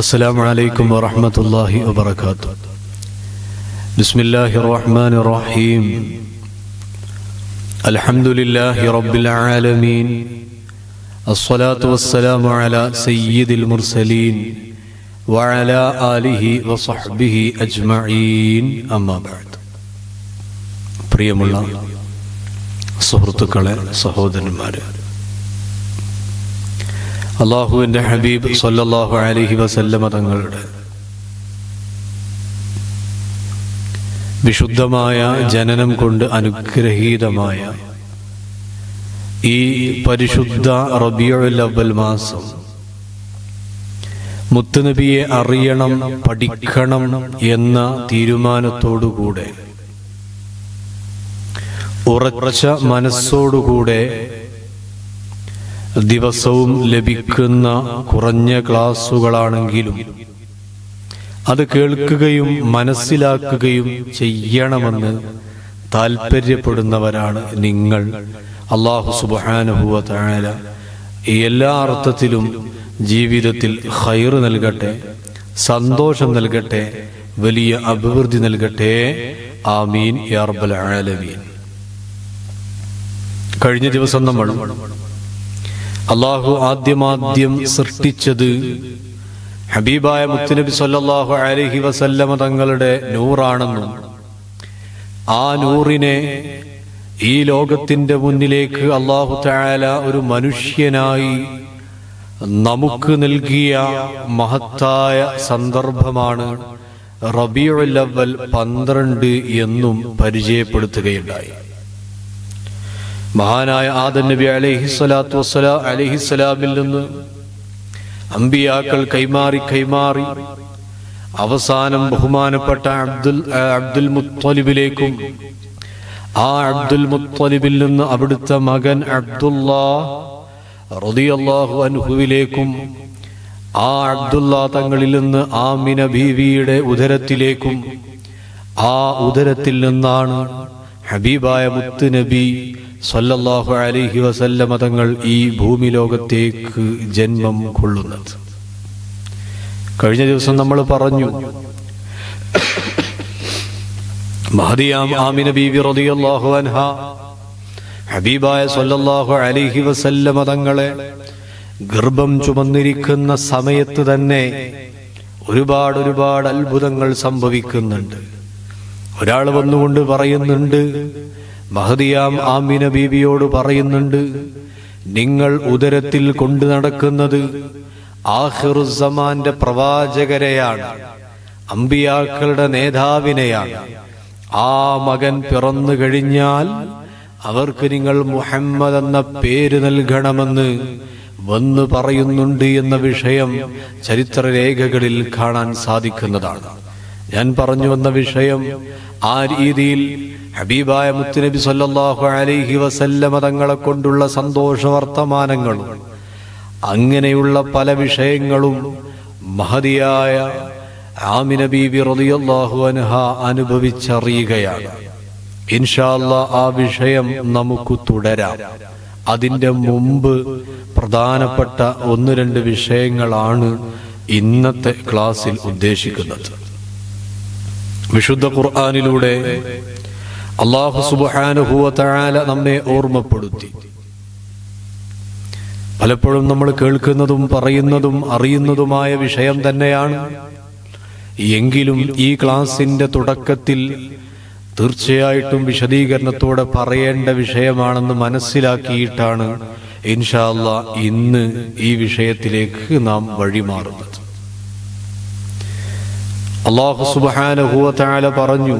السلام عليكم ورحمة الله وبركاته. بسم الله الرحمن الرحيم. الحمد لله رب العالمين. الصلاة والسلام على سيد المرسلين وعلى آله وصحبه أجمعين. أما بعد. പ്രിയമുള്ള സുഹൃത്തുക്കളെ, സഹോദരന്മാരെ, അല്ലാഹുവിന്റെ ഹബീബ് സല്ലല്ലാഹു അലൈഹി വസല്ലമ തങ്ങളുടെ വിശുദ്ധമായ ജനനം കൊണ്ട് അനുഗ്രഹീതമായ ഈ പരിശുദ്ധ റബീഉൽ അവ്വൽ മാസം മുത്തുനബിയെ അറിയണം, പഠിക്കണം എന്ന തീരുമാനത്തോടുകൂടെ, ഉറച്ച മനസ്സോടുകൂടെ ദിവസവും ലഭിക്കുന്ന കുറഞ്ഞ ക്ലാസുകളാണെങ്കിലും അത് കേൾക്കുകയും മനസ്സിലാക്കുകയും ചെയ്യണമെന്ന് താൽപര്യപ്പെടുന്നവരാണ് നിങ്ങൾ. അല്ലാഹു സുബ്ഹാനഹു വ തആല എല്ലാ അർത്ഥത്തിലും ജീവിതത്തിൽ ഖൈർ നൽകട്ടെ, സന്തോഷം നൽകട്ടെ, വലിയ അഭിവൃദ്ധി നൽകട്ടെ. ആമീൻ യാ റബ്ബൽ ആലമീൻ. കഴിഞ്ഞ ദിവസം നമ്മൾ അല്ലാഹു ആദ്യം സൃഷ്ടിച്ചത് ഹബീബായ മുത്തുനബി സല്ലല്ലാഹു അലൈഹി വസല്ലമ തങ്ങളുടെ നൂറാണെന്നും ആ നൂറിനെ ഈ ലോകത്തിന്റെ മുന്നിലേക്ക് അല്ലാഹു തആല ഒരു മനുഷ്യനായി നമുക്ക് നൽകിയ മഹത്തായ സന്ദർഭമാണ് റബീഉൽ അവ്വൽ 12 എന്നും പരിചയപ്പെടുത്തുകയുണ്ടായി. മഹാനായ ആദം നബി അലൈഹിസ്സലാമിൽ നിന്ന് അമ്പിയാക്കൾ കൈമാറി അവസാനം ബഹുമാനപ്പെട്ട അബ്ദുൽ മുത്തലിബിലേക്കും, ആ അബ്ദുൽ മുത്തലിബിൽ നിന്ന് അവിടുത്തെ മകൻ അബ്ദുല്ലാഹ് റളിയല്ലാഹു അൻഹുവിലേക്കും, ആ അബ്ദുല്ലാ തങ്ങളിൽ നിന്ന് ആമിന ബീവിയുടെ ഉദരത്തിലേക്കും, ആ ഉദരത്തിൽ നിന്നാണ് ഹബീബായ മുത്തുനബി സല്ലല്ലാഹു അലൈഹി വസല്ലമ തങ്ങൾ ഈ ഭൂമി ലോകത്തേക്ക് ജന്മം കൊള്ളുന്നത്. കഴിഞ്ഞ ദിവസം നമ്മൾ പറഞ്ഞു, മഹദിയാം ആമിന ബീവി റളിയല്ലാഹു അൻഹാ ഹബീബായ സല്ലല്ലാഹു അലൈഹി വസല്ലമ തങ്ങളെ ഗർഭം ചുമന്നിരിക്കുന്ന സമയത്ത് തന്നെ ഒരുപാട് അത്ഭുതങ്ങൾ സംഭവിക്കുന്നുണ്ട്. ഒരാൾ വന്നുകൊണ്ട് പറയുന്നുണ്ട്, മഹദിയാം ആമിന ബീവിയോട് പറയുന്നുണ്ട്, നിങ്ങൾ ഉദരത്തിൽ കൊണ്ടു നടക്കുന്നത് ആഖിറുസ്സമാന്റെ പ്രവാചകരെയാണ്, അമ്പിയാക്കളുടെ നേതാവിനെയാണ്. ആ മകൻ പിറന്നു കഴിഞ്ഞാൽ അവർക്ക് നിങ്ങൾ മുഹമ്മദ് എന്ന പേര് നൽകണമെന്ന് വന്ന് പറയുന്നുണ്ട് എന്ന വിഷയം ചരിത്രരേഖകളിൽ കാണാൻ സാധിക്കുന്നതാണ്. ഞാൻ പറഞ്ഞു വന്ന വിഷയം ആ രീതിയിൽ ഹബീബായ മുത്തുനബി സല്ലല്ലാഹു അലൈഹി വസല്ലമ തങ്ങളെ കൊണ്ടുള്ള സന്തോഷ വർത്തമാനങ്ങളും അങ്ങനെയുള്ള പല വിഷയങ്ങളും മഹദിയായ ആമിന ബീബി റളിയല്ലാഹു അൻഹാ അനുഭവിച്ചറിയുകയാണ്. ഇൻഷാ അല്ലാഹ് ആ വിഷയം നമുക്ക് തുടരാം. അതിന്റെ മുമ്പ് പ്രധാനപ്പെട്ട 1-2 വിഷയങ്ങളാണ് ഇന്നത്തെ ക്ലാസ്സിൽ ഉദ്ദേശിക്കുന്നത്. വിശുദ്ധ ഖുർആനിലൂടെ അല്ലാഹു സുബ്ഹാനഹു വ തആല നമ്മെ ഓർമ്മപ്പെടുത്തി. പലപ്പോഴും നമ്മൾ കേൾക്കുന്നതും പറയുന്നതും അറിയുന്നതുമായ വിഷയം തന്നെയാണ്. എങ്കിലും ഈ ക്ലാസിന്റെ തുടക്കത്തിൽ തീർച്ചയായിട്ടും വിശദീകരണത്തോടെ പറയേണ്ട വിഷയമാണെന്ന് മനസ്സിലാക്കിയിട്ടാണ് ഇൻഷാ അല്ലാഹ് ഇന്ന് ഈ വിഷയത്തിലേക്ക് നാം വഴിമാറുന്നത്. അല്ലാഹു സുബ്ഹാനഹു വ തആല പറഞ്ഞു,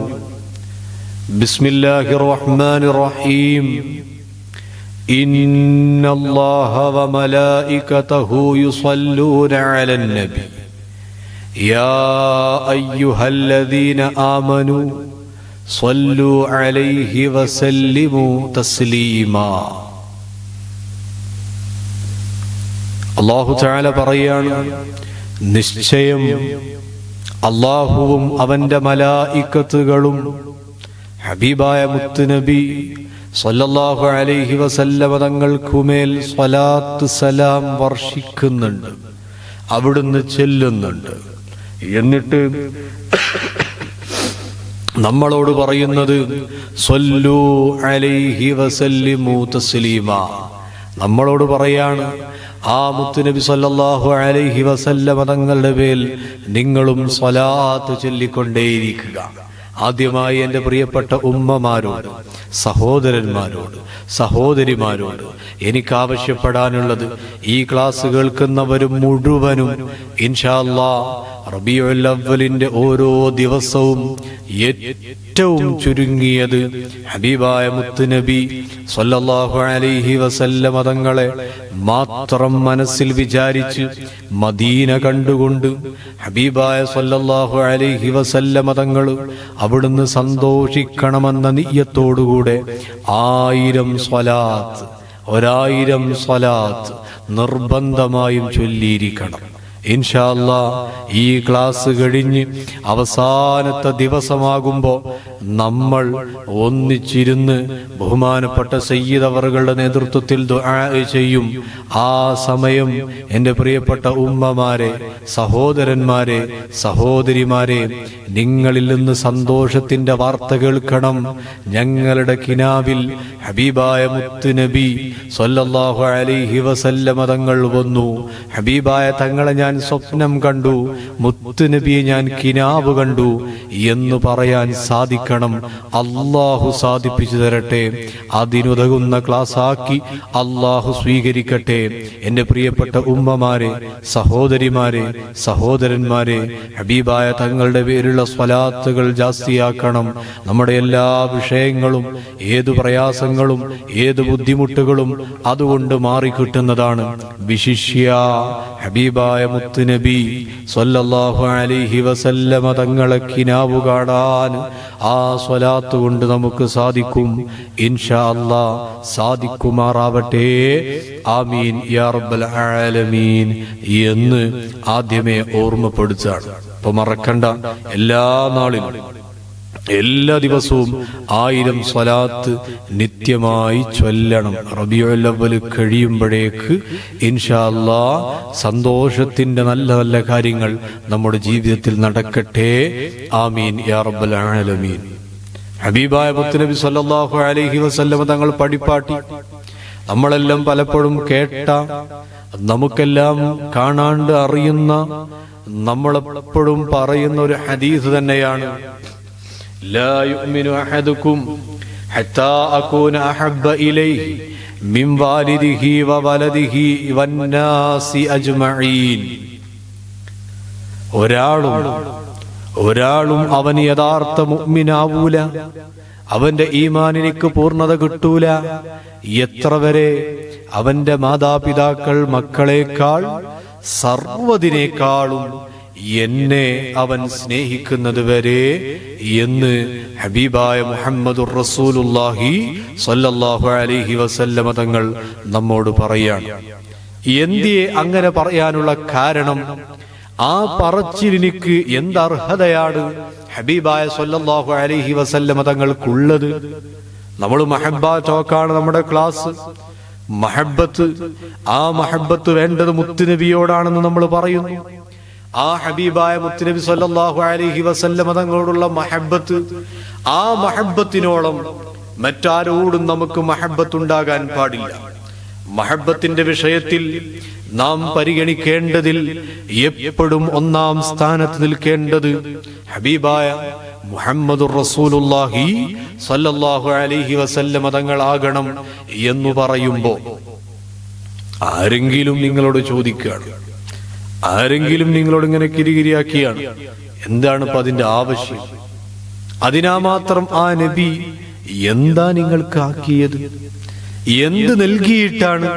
ബിസ്മില്ലാഹിർ റഹ്മാനിർ റഹീം, ഇന്നല്ലാഹ വ മലായികതഹു യുസല്ലൂന അലൻ നബി യാ അയ്യുഹല്ലദീന ആമനൂ സ്വല്ലു അലൈഹി വസല്ലിമു തസ്ലീമാ. അല്ലാഹു തആല പറയാണ്, നിശ്ചയം അല്ലാഹുവും അവന്റെ മലായികത്തുകളും ഹബീബായ മുത്തുനബി സല്ലല്ലാഹു അലൈഹി വസല്ലമ തങ്ങൾക്കുമേൽ സ്വലാത്ത് സലാം വർഷിക്കുന്നുണ്ട്. അവിടുന്ന് ചെല്ലുന്നുണ്ട്. എന്നിട്ട് നമ്മളോട് പറയുന്നത് സ്വല്ലു അലൈഹി വസല്ലിമു തസ്ലീമാ. നമ്മളോട് പറയാണ് ആ മുത്തുനബി സല്ലല്ലാഹു അലൈഹി വസല്ലമ തങ്ങളുടെ മേൽ നിങ്ങളും സ്വലാത്ത് ചൊല്ലിക്കൊണ്ടേയിരിക്കുക. ആദ്യമായി എൻ്റെ പ്രിയപ്പെട്ട ഉമ്മമാരോട്, സഹോദരന്മാരോട്, സഹോദരിമാരോട് എനിക്ക് ആവശ്യപ്പെടാനുള്ളത്, ഈ ക്ലാസ് കേൾക്കുന്നവരും മുഴുവനും ഇൻഷാ അല്ലാഹ് റബീഉൽ അവ്വലിന്റെ ഓരോ ദിവസവും ഏറ്റവും ചുരുങ്ങിയത് ഹബീബായ മുത്തുനബി സല്ലല്ലാഹു അലൈഹി വസല്ലമ തങ്ങളെ മാത്രം മനസ്സിൽ വിചാരിച്ച് മദീന കണ്ടുകൊണ്ട് ഹബീബായ സല്ലല്ലാഹു അലൈഹി വസല്ലമ തങ്ങൾ അവിടുന്ന് സന്തോഷിക്കണമെന്ന നിയ്യത്തോടുകൂടെ 1000 സ്വലാത്ത്, 1000 സ്വലാത്ത് നിർബന്ധമായും ചൊല്ലിയിരിക്കണം. ഇൻഷാ അല്ലാഹ് ഈ ക്ലാസ് കഴിഞ്ഞ് അവസാനത്തെ ദിവസമാകുമ്പോൾ നമ്മൾ ഒന്നിച്ചിരുന്ന് ബഹുമാനപ്പെട്ട സയ്യിദ് അവറുകളുടെ നേതൃത്വത്തിൽ ദുആ ചെയ്യും. ആ സമയം എൻ്റെ പ്രിയപ്പെട്ട ഉമ്മമാരെ, സഹോദരന്മാരെ, സഹോദരിമാരെ, നിങ്ങളിൽ നിന്ന് സന്തോഷത്തിന്റെ വാർത്ത കേൾക്കണം. ഞങ്ങളുടെ കിനാവിൽ ഹബീബായ മുത്തുനബി സ്വല്ലല്ലാഹു അലൈഹി വസല്ലമ തങ്ങൾ വന്നു. ഹബീബായ തങ്ങളെ ഞാൻ സ്വപ്നം കണ്ടു, മുത്തുനബിയെ ഞാൻ കിനാവ് കണ്ടു എന്ന് പറയാൻ സാധിക്കണം. അല്ലാഹു സാധിപ്പിച്ചു തരട്ടെ. അതിനുതകുന്ന ക്ലാസ് ആക്കി അല്ലാഹു സ്വീകരിക്കട്ടെ. എൻ്റെ പ്രിയപ്പെട്ട ഉമ്മമാരെ, സഹോദരിമാരെ, സഹോദരന്മാരെ, ഹബീബായ തങ്ങളുടെ പേരുള്ള സ്വലാത്തുകൾ ജാസ്തിയാക്കണം. നമ്മുടെ എല്ലാ വിഷയങ്ങളും, ഏതു പ്രയാസങ്ങളും, ഏതു ബുദ്ധിമുട്ടുകളും അതുകൊണ്ട് മാറിക്കിട്ടുന്നതാണ്. വിശിഷ്യ ഹബീബായ മുത്തുനബി സ്വല്ലല്ലാഹു അലൈഹി വസല്ലമ തങ്ങളെ കിനാവു കാണാൻ ആ സ്വലാത്ത് കൊണ്ട് നമുക്ക് സാധിക്കും. ഇൻഷാ അല്ലാഹ് സാധിക്കുമാറാവട്ടെ. ആമീൻ യാ റബ്ബൽ ആലമീൻ എന്ന് ആദ്യമേ ഓർമ്മപ്പെടുത്തുകയാണ്. അപ്പൊ മറക്കണ്ട, എല്ലാ നാളിലും, എല്ലാ ദിവസവും 1000 സ്വലാത്ത് നിത്യമായി ചൊല്ലണം. റബീഉൽ അവ്വൽ കഴിയുമ്പോഴേക്ക് ഇൻഷാ അല്ലാഹ് സന്തോഷത്തിന്റെ നല്ല നല്ല കാര്യങ്ങൾ നമ്മുടെ ജീവിതത്തിൽ നടക്കട്ടെ. ആമീൻ യാ റബ്ബൽ ആലമീൻ. ഹബീബായ മുത്തുനബി സല്ലല്ലാഹു അലൈഹി വസല്ലം തങ്ങൾ പഠിപ്പാട്ടി നമ്മളെല്ലാം പലപ്പോഴും കേട്ട, നമുക്കെല്ലാം കാണാണ്ട് അറിയുന്ന, നമ്മളെപ്പോഴും പറയുന്ന ഒരു ഹദീസ് തന്നെയാണ്. لا يؤمن أحدكم حتى أكون أحب إليه من والده وولده والناس أجمعين. ഒരാളും അവൻ യഥാർത്ഥ മുഅ്മിനാവൂല, അവന്റെ ഈമാനിനിക്ക് പൂർണ്ണത കിട്ടൂല എത്ര വരെ അവന്റെ മാതാപിതാക്കൾ മക്കളെക്കാൾ സർവ്വതിനേക്കാളും എന്നെ അവൻ സ്നേഹിക്കുന്നത് വരെ എന്ന് ഹബീബായ മുഹമ്മദുർ റസൂലുള്ളാഹി സ്വല്ലല്ലാഹു അലൈഹി വസല്ലമ തങ്ങൾ നമ്മോട് പറയാണ്. എന്തിയെ അങ്ങനെ പറയാനുള്ള കാരണം? ആ പറച്ചിലിനിക്ക് എന്തർഹതയാണ് ഹബീബായ സ്വല്ലല്ലാഹു അലൈഹി വസല്ലമ തങ്ങൾക്കുള്ളത്? നമ്മൾ മഹബ്ബ ടോക്കാണ് നമ്മുടെ ക്ലാസ്. മഹബ്ബത്ത്, ആ മഹബ്ബത്ത് വേണ്ടത് മുത്തുനബിയോടാണെന്ന് നമ്മൾ പറയുന്നു. ആ ഹബീബായ മുത്തുനബി സ്വല്ലല്ലാഹു അലൈഹി വസല്ലമ തങ്ങളോടുള്ള മഹബ്ബത്ത്, ആ മഹബ്ബത്തിനോളം മറ്റാരോടും നമുക്ക് മഹബ്ബത്തുണ്ടാകാൻ പാടില്ല. മഹബ്ബത്തിന്റെ വിഷയത്തിൽ നാം പരിഗണിക്കേണ്ടതിൽ എപ്പോഴും ഒന്നാം സ്ഥാനത്ത് നിൽക്കേണ്ടത് ഹബീബായ മുഹമ്മദുർ റസൂലുള്ളാഹി സ്വല്ലല്ലാഹു അലൈഹി വസല്ലമ തങ്ങളാകണം എന്ന് പറയുമ്പോൾ ആരെങ്കിലും നിങ്ങളോട് ചോദിക്കുകയാണ്, ആരെങ്കിലും നിങ്ങളോട് ഇങ്ങനെ കിരികിരിയാക്കിയാണ്, എന്താണ് ഇപ്പൊ അതിന്റെ ആവശ്യം? അതിനാ മാത്രം ആ നബി എന്താ നിങ്ങൾക്ക് ആക്കിയത്? എന്ത് നൽകിയിട്ടാണ്,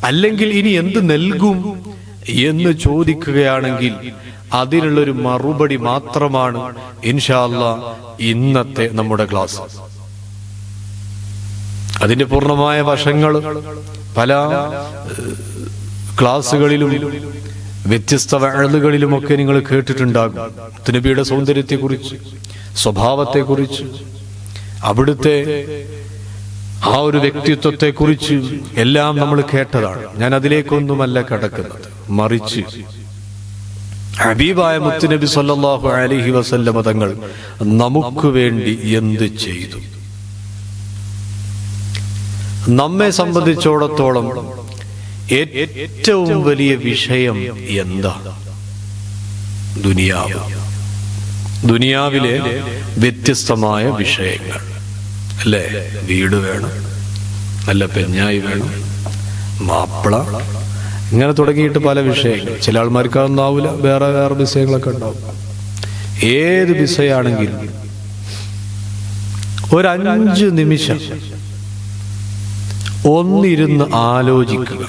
അല്ലെങ്കിൽ ഇനി എന്ത് നൽകും എന്ന് ചോദിക്കുകയാണെങ്കിൽ അതിനുള്ളൊരു മറുപടി മാത്രമാണ് ഇൻഷാ അല്ലാഹ് ഇന്നത്തെ നമ്മുടെ ക്ലാസ്. അതിന്റെ പൂർണ്ണമായ വശങ്ങൾ പല ക്ലാസുകളിലും വ്യത്യസ്ത വഅളുകളിലുമൊക്കെ നിങ്ങൾ കേട്ടിട്ടുണ്ടാകും. നബിയുടെ സൗന്ദര്യത്തെക്കുറിച്ച്, സ്വഭാവത്തെക്കുറിച്ച്, അവിടുത്തെ ആ ഒരു വ്യക്തിത്വത്തെക്കുറിച്ച് എല്ലാം നമ്മൾ കേട്ടതാണ്. ഞാൻ അതിലേക്കൊന്നുമല്ല കടക്കുന്നത്, മറിച്ച് ഹബീബായ മുത്തുനബി സല്ലല്ലാഹു അലൈഹി വസല്ലമ തങ്ങൾ നമുക്ക് വേണ്ടി എന്ത് ചെയ്തു? നമ്മെ സംബന്ധിച്ചിടത്തോളം ഏറ്റവും വലിയ വിഷയം എന്താ? ദുനിയാവിലെ വ്യത്യസ്തമായ വിഷയങ്ങൾ അല്ലേ? വീട് വേണം, നല്ല പെഞ്ഞായി വേണം, മാപ്പിള, ഇങ്ങനെ തുടങ്ങിയിട്ട് പല വിഷയങ്ങൾ. ചില ആൾമാർക്ക് അതൊന്നാവില്ല, വേറെ വേറെ വിഷയങ്ങളൊക്കെ ഉണ്ടാവും. ഏത് വിഷയമാണെങ്കിലും ഒരു 5 നിമിഷം ഒന്നിരുന്ന് ആലോചിക്കുക.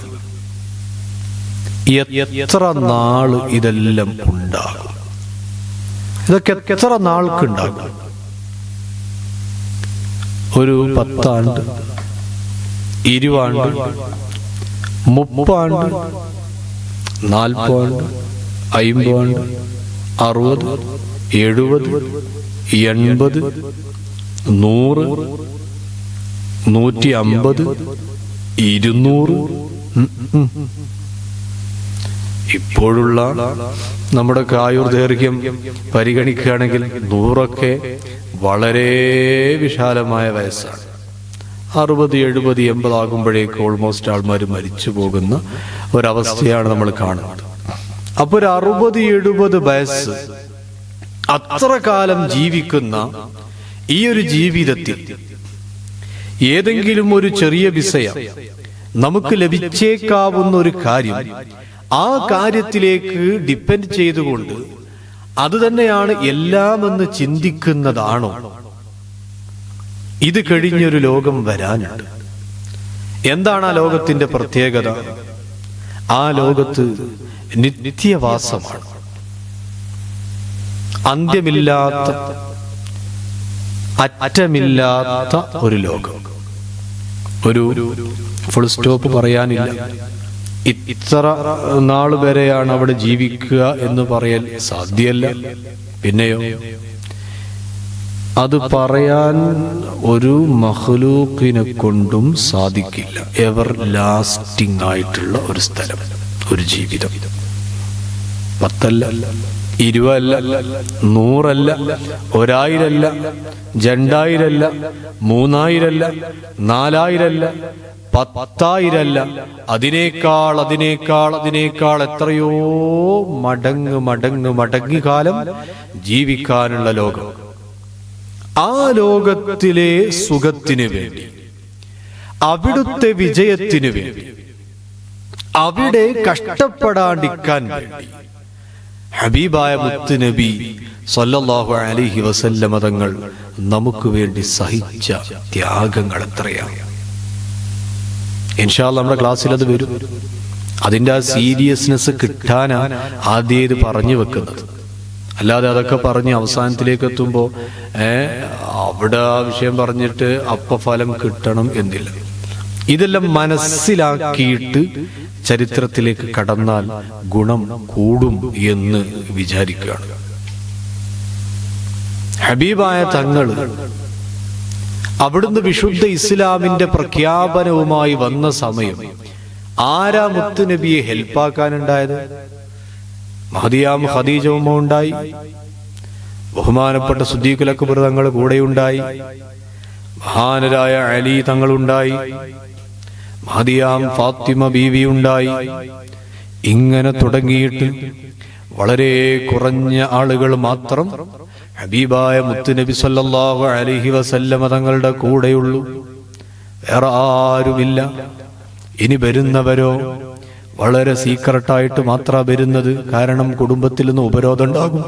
എത്ര നാള് ഇതെല്ലാം ഉണ്ടാകും? ഇതൊക്കെ എത്ര നാൾക്കുണ്ടാകും? ഒരു 10 ആണ്ട്, 20 ആണ്ട്, 30 ആണ്ട്, 40 ആണ്ട്, 50 ആണ്ട്, 60, 70, 80, 100, 150, 200. ഇപ്പോഴുള്ള നമ്മുടെ ആയുർദൈർഘ്യം പരിഗണിക്കുകയാണെങ്കിൽ 100 വളരെ വിശാലമായ വയസ്സാണ്. 60, 70, 80 ആകുമ്പോഴേക്ക് ഓൾമോസ്റ്റ് ആൾമാർ മരിച്ചു പോകുന്ന ഒരവസ്ഥയാണ് നമ്മൾ കാണുന്നത്. അപ്പൊ ഒരു 60, 70 വയസ്സ് അത്ര കാലം ജീവിക്കുന്ന ഈ ഒരു ജീവിതത്തിൽ ഏതെങ്കിലും ഒരു ചെറിയ വിഷയം നമുക്ക് ലഭിച്ചേക്കാവുന്ന ഒരു കാര്യം, ആ കാര്യത്തിലേക്ക് ഡിപ്പെൻഡ് ചെയ്തുകൊണ്ട് അത് തന്നെയാണ് എല്ലാമെന്ന് ചിന്തിക്കുന്നതാണോ? ഇത് കഴിഞ്ഞൊരു ലോകം വരാനുണ്ട്. എന്താണ് ആ ലോകത്തിന്റെ പ്രത്യേകത? ആ ലോകത്ത് നിത്യവാസമാണ്, അന്ത്യമില്ലാത്ത, അറ്റമില്ലാത്ത ഒരു ലോകം. ഒരു ഫുൾ സ്റ്റോപ്പ് പറയാനില്ല. ഇത്ര നാൾ വരെയാണ് അവിടെ ജീവിക്കുക എന്ന് പറയാൻ സാധ്യമല്ല. പിന്നെയോ അത് പറയാൻ ഒരു മഖ്ലൂഖിനെ കൊണ്ടും സാധിക്കില്ല. എവർ ലാസ്റ്റിംഗ് ആയിട്ടുള്ള ഒരു സ്ഥലം, ഒരു ജീവിതം. 10 അല്ല, 20 അല്ല, 100 അല്ല, 1000 അല്ല, 2000 അല്ല, 3000 അല്ല, 4000 അല്ല, 10,000 അല്ല, അതിനേക്കാൾ എത്രയോ മടങ്ങ് കാലം ജീവിക്കാനുള്ള ലോകം. ആ ലോകത്തിലെ സുഖത്തിന് വേണ്ടി, അവിടുത്തെ വിജയത്തിന് വേണ്ടി, അവിടെ കഷ്ടപ്പെടാണ്ടിരിക്കാൻ വേണ്ടി ഹബീബായ മുത്തുനബി സല്ലല്ലാഹു അലൈഹി വസല്ലമ തങ്ങൾ നമുക്ക് വേണ്ടി സഹിച്ച ത്യാഗങ്ങൾ എത്രയാണ്. ഇൻഷാ അല്ലാഹ് നമ്മുടെ ക്ലാസ്സിൽ അത് വരും. അതിന്റെ ആ സീരിയസ്നെസ് കിട്ടാനാണ് ആദ്യം ഇത് പറഞ്ഞു വെക്കുന്നത്. അല്ലാതെ അതൊക്കെ പറഞ്ഞ് അവസാനത്തിലേക്ക് എത്തുമ്പോൾ അവിടെ ആ വിഷയം പറഞ്ഞിട്ട് ഫലം കിട്ടണം എന്നില്ല. ഇതെല്ലാം മനസ്സിലാക്കിയിട്ട് ചരിത്രത്തിലേക്ക് കടന്നാൽ ഗുണം കൂടും എന്ന് വിചാരിക്കുകയാണ്. ഹബീബായ തങ്ങൾ അവിടുന്ന് വിശുദ്ധ ഇസ്ലാമിന്റെ പ്രഖ്യാപനവുമായി വന്ന സമയം ആരാ മുത്തുനബിയെ ഹെൽപ്പാക്കാനുണ്ടായത്? മഹദിയാം ഖദീജ ഉമ്മ ഉണ്ടായി, ബഹുമാനപ്പെട്ട സിദ്ദീഖുൽ അക്ബർ തങ്ങൾ കൂടെയുണ്ടായി, മഹാനരായ അലി തങ്ങളുണ്ടായി, മഹദിയാം ഫാത്തിമ ബീവി ഉണ്ടായി. ഇങ്ങനെ തുടങ്ങിയിട്ട് വളരെ കുറഞ്ഞ ആളുകൾ മാത്രം ഹബീബായ മുത്തുനബി സല്ലല്ലാഹു അലൈഹി വസല്ലമ തങ്ങളുടെ കൂടെയുള്ളൂ. വേറെ ആരുമില്ല. ഇനി വരുന്നവരോ വളരെ സീക്രട്ടായിട്ട് മാത്രമാണ് വരുന്നത്. കാരണം കുടുംബത്തിൽ നിന്ന് ഉപരോധം ഉണ്ടാകും,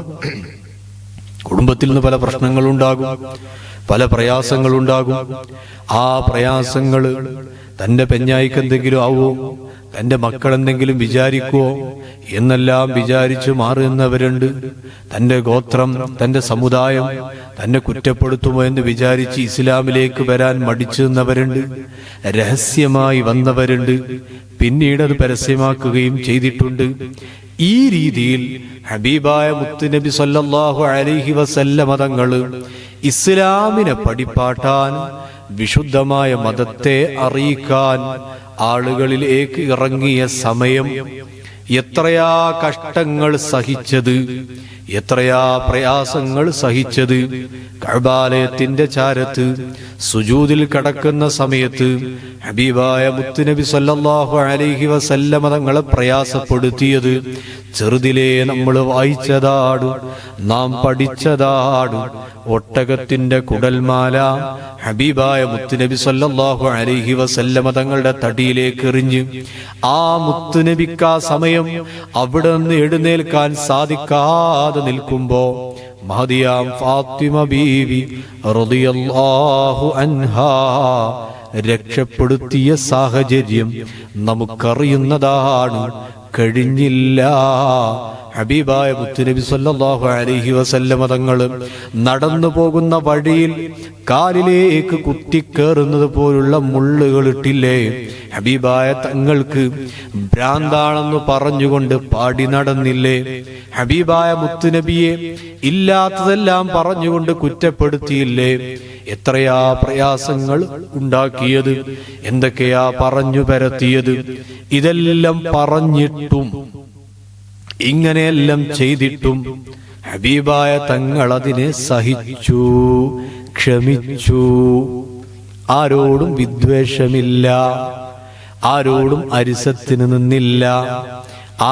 കുടുംബത്തിൽ നിന്ന് പല പ്രശ്നങ്ങളുണ്ടാകും, പല പ്രയാസങ്ങളുണ്ടാകും. ആ പ്രയാസങ്ങൾ തന്റെ പെഞ്ഞായിക്ക് എന്തെങ്കിലും ആവോ, തന്റെ മക്കൾ എന്തെങ്കിലും വിചാരിക്കുവോ എന്നെല്ലാം വിചാരിച്ചു മാറുന്നവരുണ്ട്. തന്റെ ഗോത്രം, തന്റെ സമുദായം തന്നെ കുറ്റപ്പെടുത്തുമോ എന്ന് വിചാരിച്ച് ഇസ്ലാമിലേക്ക് വരാൻ മടിച്ചു നിന്നവരുണ്ട്. രഹസ്യമായി വന്നവരുണ്ട്, പിന്നീട് അത് പരസ്യമാക്കുകയും ചെയ്തിട്ടുണ്ട്. ഈ രീതിയിൽ ഹബീബായ മുത്തുനബി സല്ലല്ലാഹു അലൈഹി വസല്ലമ തങ്ങൾ ഇസ്ലാമിനെ പഠിപ്പാട്ടാൻ, വിശുദ്ധമായ മതത്തെ അറിയിക്കാൻ ആളുകളിലേക്ക് ഇറങ്ങിയ സമയം എത്രയാ കഷ്ടങ്ങൾ സഹിച്ചത്, എത്രയാ പ്രയാസങ്ങൾ സഹിച്ചത്. കഅബാലയത്തിന്റെ ചാരത്ത് സുജൂദിൽ കടക്കുന്ന സമയത്ത് ഹബീബായ മുത്തുനബി സല്ലല്ലാഹു അലൈഹി വസല്ലമ തങ്ങളെ പ്രയാസപ്പെടുത്തിയത് ചെറുതിലേ നമ്മൾ വായിച്ചതാടു, നാം പഠിച്ചതാടു. ഒട്ടകത്തിന്റെ കുടൽമാല ഹബീബായ മുത്തുനബി സല്ലല്ലാഹു അലൈഹി വസല്ലമ തങ്ങളുടെ തടിയിലേക്ക് എറിഞ്ഞ് ആ മുത്തുനബിക്ക് ആ സമയം അവിടെ നിന്ന് എഴുന്നേൽക്കാൻ സാധിക്കാതെ നിൽക്കുമ്പോ മഹദിയാം ഫാത്തിമ ബീവി റളിയല്ലാഹു അൻഹാ രക്ഷപ്പെടുത്തിയ സാഹചര്യം നമുക്കറിയുന്നതാണ്. കഴിഞ്ഞില്ല. ഹബീബായ മുത്തുനബി സല്ലല്ലാഹു അലൈഹി വസല്ലമ തങ്ങൾ നടന്നു പോകുന്ന വഴിയിൽ കാലിലേക്ക് കുത്തിക്കേറുന്നത് പോലുള്ള മുള്ളുകൾ ഇട്ടില്ലേ? ഹബീബായ തങ്ങൾക്ക് ഭ്രാന്താണെന്ന് പറഞ്ഞുകൊണ്ട് പാടി നടന്നില്ലേ? ഹബീബായ മുത്തുനബിയെ ഇല്ലാത്തതെല്ലാം പറഞ്ഞുകൊണ്ട് കുറ്റപ്പെടുത്തിയില്ലേ? എത്രയാ പ്രയാസങ്ങൾ ഉണ്ടാക്കിയത്, എന്തൊക്കെയാ പറഞ്ഞു പരത്തിയത്. ഇതെല്ലാം പറഞ്ഞിട്ടും ഇങ്ങനെയെല്ലാം ചെയ്തിട്ടും ഹബീബായ തങ്ങൾ അതിനെ സഹിച്ചു, ക്ഷമിച്ചു. ആരോടും വിദ്വേഷമില്ല, ആരോടും അരിസത്തിന് നിന്നില്ല,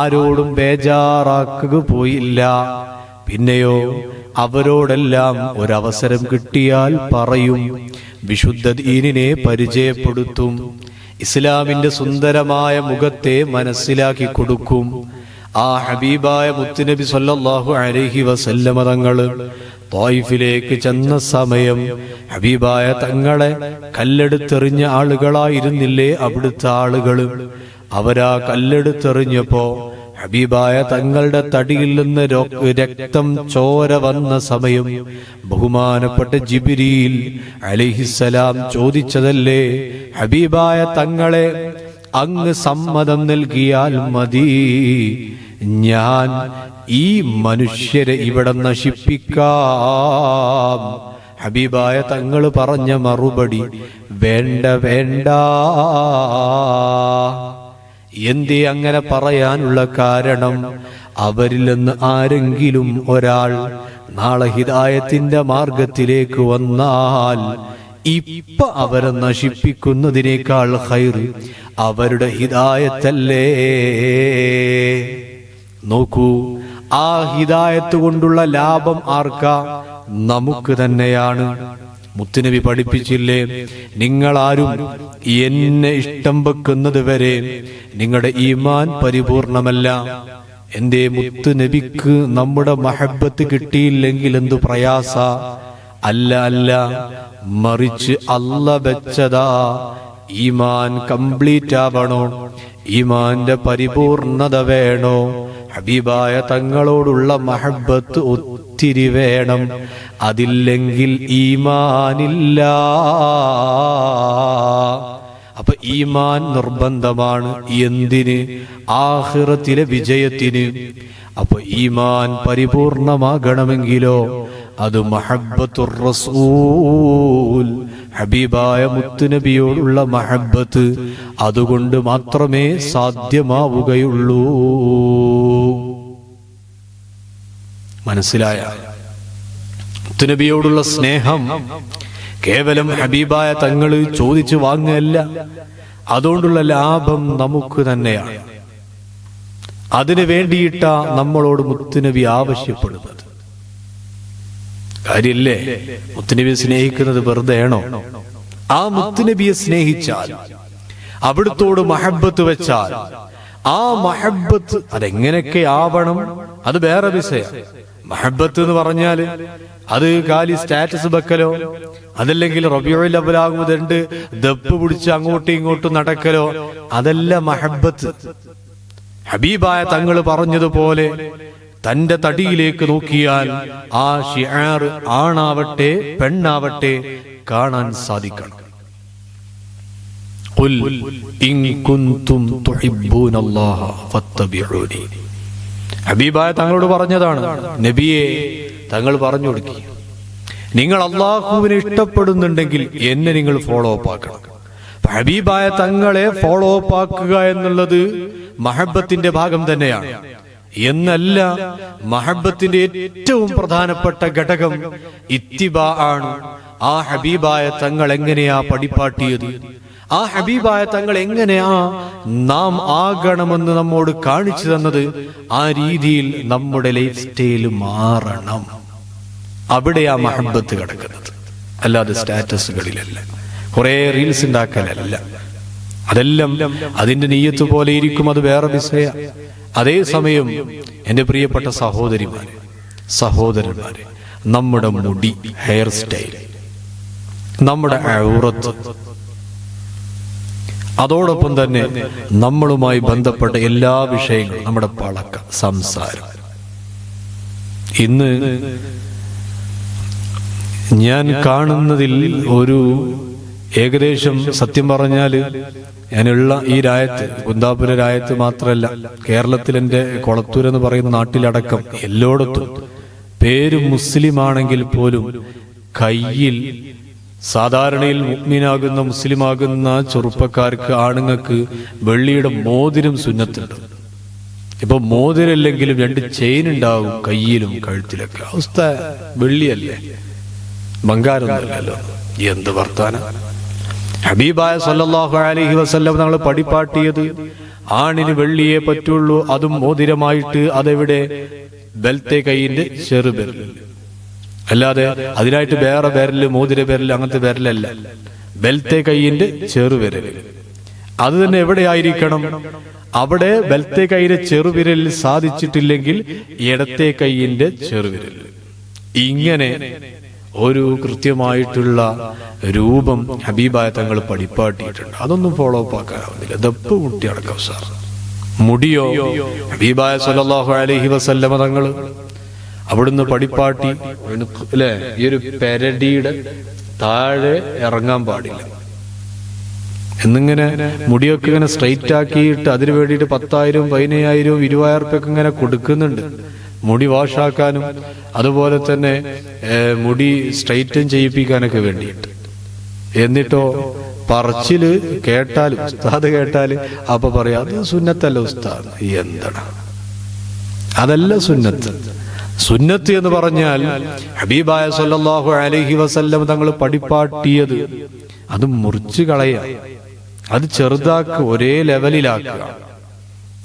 ആരോടും ബേജാറാക്കുക പോയില്ല. പിന്നെയോ അവരോടെല്ലാം ഒരവസരം കിട്ടിയാൽ പറയും, വിശുദ്ധ ദീനിനെ പരിചയപ്പെടുത്തും, ഇസ്ലാമിന്റെ സുന്ദരമായ മുഖത്തെ മനസ്സിലാക്കി കൊടുക്കും. ആ ഹബീബായ മുത്തുനബി സല്ലല്ലാഹു അലൈഹി വസല്ലമ തങ്ങള് ത്വായിഫിലേക്ക് ചെന്ന സമയം ഹബീബായ തങ്ങളെ കല്ലെടുത്തെറിഞ്ഞ ആളുകളായിരുന്നില്ലേ അവിടുത്തെ ആളുകള്? അവരാ കല്ലെടുത്തെറിഞ്ഞപ്പോ ഹബീബായ തങ്ങളുടെ തടിയിൽ നിന്ന് രക്തം ചോര വന്ന സമയം ബഹുമാനപ്പെട്ട ജിബ്രീൽ അലൈഹിസ്സലാം ചോദിച്ചതല്ലേ, ഹബീബായ തങ്ങളെ അങ്ങ് സമ്മതം നൽകിയാൽ മതി, ഞാൻ ഈ മനുഷ്യരെ ഇവിടെ നശിപ്പിക്കാം. ഹബീബായ തങ്ങൾ പറഞ്ഞ മറുപടി, വേണ്ട വേണ്ട. എന്തേ അങ്ങനെ പറയാനുള്ള കാരണം? അവരിൽ നിന്ന് ആരെങ്കിലും ഒരാൾ നാളെ ഹിദായത്തിന്റെ മാർഗത്തിലേക്ക് വന്നാൽ ഇപ്പൊ അവരെ നശിപ്പിക്കുന്നതിനേക്കാൾ ഖൈർ അവരുടെ ഹിദായത്തല്ലേ. നോക്കൂ, ആ ഹിദായത്ത് കൊണ്ടുള്ള ലാഭം ആർക്കാ? നമുക്ക് തന്നെയാണ്. മുത്തുനബി പഠിപ്പിച്ചില്ലേ, നിങ്ങളാരും എന്നെ ഇഷ്ടം വെക്കുന്നത് വരെ നിങ്ങളുടെ ഈമാൻ പരിപൂർണമല്ല. എന്തേ മുത്തുനബിക്ക് നമ്മുടെ മഹബത്ത് കിട്ടിയില്ലെങ്കിൽ എന്തു പ്രയാസ? അല്ല അല്ല, മറിച്ച് അല്ല വെച്ചതാ ഈമാൻ കംപ്ലീറ്റ് ആവണോ, ഈമാന്റെ പരിപൂർണത വേണോ, ഹബീബായ തങ്ങളോടുള്ള മഹബത്ത് ഒത്തിരി വേണം. അതില്ലെങ്കിൽ ഈമാനില്ല. അപ്പൊ ഈമാൻ നിർബന്ധമാണ്. എന്തിന്? ആഖിറത്തിലെ വിജയത്തിന്. അപ്പൊ ഈമാൻ പരിപൂർണമാകണമെങ്കിലോ അത് മഹബ്ബത്തുർ റസൂൽ, ഹബീബായ മുത്തുനബിയോടുള്ള മഹബ്ബത്ത്, അതുകൊണ്ട് മാത്രമേ സാധ്യമാവുകയുള്ളൂ. മനസ്സിലായ? മുത്തുനബിയോടുള്ള സ്നേഹം കേവലം ഹബീബായ തങ്ങള് ചോദിച്ചു വാങ്ങുകയല്ല, അതുകൊണ്ടുള്ള ലാഭം നമുക്ക് തന്നെയാണ്. അതിനു വേണ്ടിയിട്ട നമ്മളോട് മുത്തുനബി ആവശ്യപ്പെടുന്നത്. കാര്യല്ലേ? മുത്തുനബിയെ സ്നേഹിക്കുന്നത് വെറുതെയാണോ? ആ മുത്തുനബിയെ സ്നേഹിച്ചാൽ, അവിടുത്തോട് മഹബത്ത് വെച്ചാൽ, ആ മഹബത്ത് അതെങ്ങനെയൊക്കെ ആവണം അത് വേറെ വിഷയം. മഹബത്ത് എന്ന് പറഞ്ഞാല് അത് കാലി സ്റ്റാറ്റസ് വെക്കലോ, അതല്ലെങ്കിൽ റബീഉൽ അവ്വലാകുമ്പോൾ രണ്ട് ദപ്പ് പിടിച്ച് അങ്ങോട്ടും ഇങ്ങോട്ടും നടക്കലോ, അതല്ല മഹബത്ത്. ഹബീബായ തങ്ങൾ പറഞ്ഞതുപോലെ തന്റെ തടിയിലേക്ക് നോക്കിയാൽ ആ ഷിആർ ആണാവട്ടെ പെണ്ണാവട്ടെ കാണാൻ സാധിക്കണം. ഖുൽ ഇൻ കുൻതും തുഹിബ്ബൂനല്ലാഹ ഫത്തബിഊനി. ഹബീബായ തങ്ങളോട് പറഞ്ഞതാണ്, നബിയെ തങ്ങൾ പറഞ്ഞു കൊടുക്കി, നിങ്ങൾ അല്ലാഹുവിനെ ഇഷ്ടപ്പെടുന്നുണ്ടെങ്കിൽ എന്നെ നിങ്ങൾ ഫോളോ അപ്പ് ആക്കണം. ഹബീബായ തങ്ങളെ ഫോളോ അപ്പ് ആക്കുക എന്നുള്ളത് മഹബത്തിന്റെ ഭാഗം തന്നെയാണ്. എന്നല്ല, മഹബത്തിന്റെ ഏറ്റവും പ്രധാനപ്പെട്ട ഘടകം ഇത്തിബാ ആണ്. ആ ഹബീബായ തങ്ങൾ എങ്ങനെയാ പഠിപ്പാട്ടിയത്, ആ ഹബീബായ തങ്ങൾ എങ്ങനെയാ നാം ആകണമെന്ന് നമ്മോട് കാണിച്ചു തന്നത്, ആ രീതിയിൽ നമ്മുടെ ലൈഫ് സ്റ്റൈൽ മാറണം. അവിടെയാ മഹബത്ത് കിടക്കുന്നത്, അല്ലാതെ സ്റ്റാറ്റസുകളിലല്ല, കുറെ റീൽസ് ഉണ്ടാക്കലല്ല. അതെല്ലാം അതിന്റെ നീയത്ത് പോലെ ഇരിക്കും, അത് വേറെ വിഷയ. അതേസമയം എന്റെ പ്രിയപ്പെട്ട സഹോദരിമാരെ, സഹോദരന്മാരെ, നമ്മുടെ മുടി, ഹെയർ സ്റ്റൈൽ, നമ്മുടെ ഔറത്ത്, അതോടൊപ്പം തന്നെ നമ്മളുമായി ബന്ധപ്പെട്ട എല്ലാ വിഷയങ്ങളും, നമ്മുടെ പളക്കം, സംസാരം. ഇന്ന് ഞാൻ കാണുന്നതിൽ ഒരു ഏകദേശം, സത്യം പറഞ്ഞാൽ ഞാനുള്ള ഈ രായത്ത്, കുന്താപുര രായത്ത് മാത്രമല്ല, കേരളത്തിൽ എൻ്റെ കൊളത്തൂർ എന്ന് പറയുന്ന നാട്ടിലടക്കം എല്ലായിടത്തും പേര് മുസ്ലിം ആണെങ്കിൽ പോലും കയ്യിൽ സാധാരണയിൽ മുഅ്മിനാകുന്ന മുസ്ലിമാകുന്ന ചെറുപ്പക്കാർക്ക്, ആണുങ്ങൾക്ക് വെള്ളിയുടെ മോതിരം സുന്നത്തുണ്ട്. ഇപ്പൊ മോതിരല്ലെങ്കിലും 2 ചെയിൻ ഉണ്ടാവും കയ്യിലും കഴുത്തിലൊക്കെ. അവസ്ഥ വെള്ളിയല്ലേ, ബംഗാരൊന്നുമല്ലല്ലോ. എന്ത് വർത്താനം! ഹബീബായ സല്ലല്ലാഹു അലൈഹി വസല്ലം തങ്ങൾ പഠിപ്പാട്ടിയത് ആണിന് വെള്ളിയെ പറ്റുള്ളൂ, അതും മോതിരമായിട്ട്. അതെവിടെ? ബെൽത്തെ കൈയിന്റെ ചെറുബെരൽ, അല്ലാതെ അതിനായിട്ട് വേറെ വിരല്, മോതിര വിരൽ, അങ്ങനത്തെ വിരലല്ല. ബെൽത്തെ കൈയിന്റെ ചെറുവിരൽ. അത് തന്നെ എവിടെയായിരിക്കണം? അവിടെ ബെൽത്തെ കൈയിലെ ചെറുവിരലിൽ സാധിച്ചിട്ടില്ലെങ്കിൽ ഇടത്തെ കൈയിന്റെ ചെറുവിരൽ. ഇങ്ങനെ ഒരു കൃത്യമായിട്ടുള്ള രൂപം ഹബീബായ തങ്ങൾ പഠിപ്പാട്ടിയിട്ടുണ്ട്. അതൊന്നും ഫോളോ അപ്പ് ആക്കാനാവുന്നില്ല. ദപ്പ് മുട്ടി അടക്കം സാർ. മുടിയോ ഹബീബായ സല്ലല്ലാഹു അലൈഹി വസല്ലമ തങ്ങൾ അവിടുന്ന് പഠിപ്പാട്ടി, അല്ലെ, ഈ ഒരു പെരടിയുടെ താഴെ ഇറങ്ങാൻ പാടില്ല എന്നിങ്ങനെ മുടിയൊക്കെ ഇങ്ങനെ സ്ട്രൈറ്റ് ആക്കിയിട്ട് അതിനു വേണ്ടിയിട്ട് 10,000, 15,000, 20,000 ഇങ്ങനെ കൊടുക്കുന്നുണ്ട്. മുടി വാഷാക്കാനും അതുപോലെ തന്നെ മുടി സ്ട്രൈറ്റൻ ചെയ്യിപ്പിക്കാനൊക്കെ വേണ്ടിയിട്ട്. എന്നിട്ടോ പറച്ചില് കേട്ടാൽ, ഉസ്താദ് കേട്ടാല് അപ്പൊ പറയാ, അത് സുന്നത്തല്ല ഉസ്താദ്. എന്താണ് അതല്ല സുന്നത്ത്. സുന്നത്ത് എന്ന് പറഞ്ഞാൽ ഹബീബായ സല്ലല്ലാഹു അലൈഹി വസല്ലം തങ്ങൾ പഠിപ്പാട്ടിയത് അത് മുറിച്ചു കളയുക, അത് ചെറുതാക്കുക, ഒരേ ലെവലിലാക്കുക.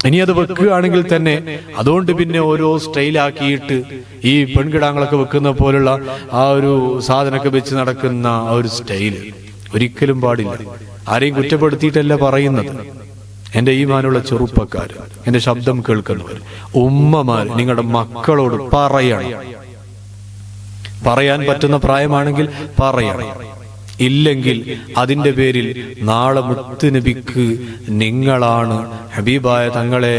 ഇനി അത് വെക്കുകയാണെങ്കിൽ തന്നെ അതുകൊണ്ട് പിന്നെ ഓരോ സ്റ്റൈലാക്കിയിട്ട് ഈ പെൺകിടാങ്ങളൊക്കെ വെക്കുന്ന പോലുള്ള ആ ഒരു സാധനമൊക്കെ വെച്ച് നടക്കുന്ന ആ ഒരു സ്റ്റൈല് ഒരിക്കലും പാടില്ല. ആരെയും കുറ്റപ്പെടുത്തിയിട്ടല്ല പറയുന്നത്. എന്റെ ഈമാനുള്ള ചെറുപ്പക്കാർ, എന്റെ ശബ്ദം കേൾക്കുന്നവർ, ഉമ്മമാർ, നിങ്ങളുടെ മക്കളോട് പറയണം. പറയാൻ പറ്റുന്ന പ്രായമാണെങ്കിൽ പറയണം. ഇല്ലെങ്കിൽ അതിന്റെ പേരിൽ നാളെ മുത്തുനബിക്ക് നിങ്ങളാണ് ഹബീബായ തങ്ങളെ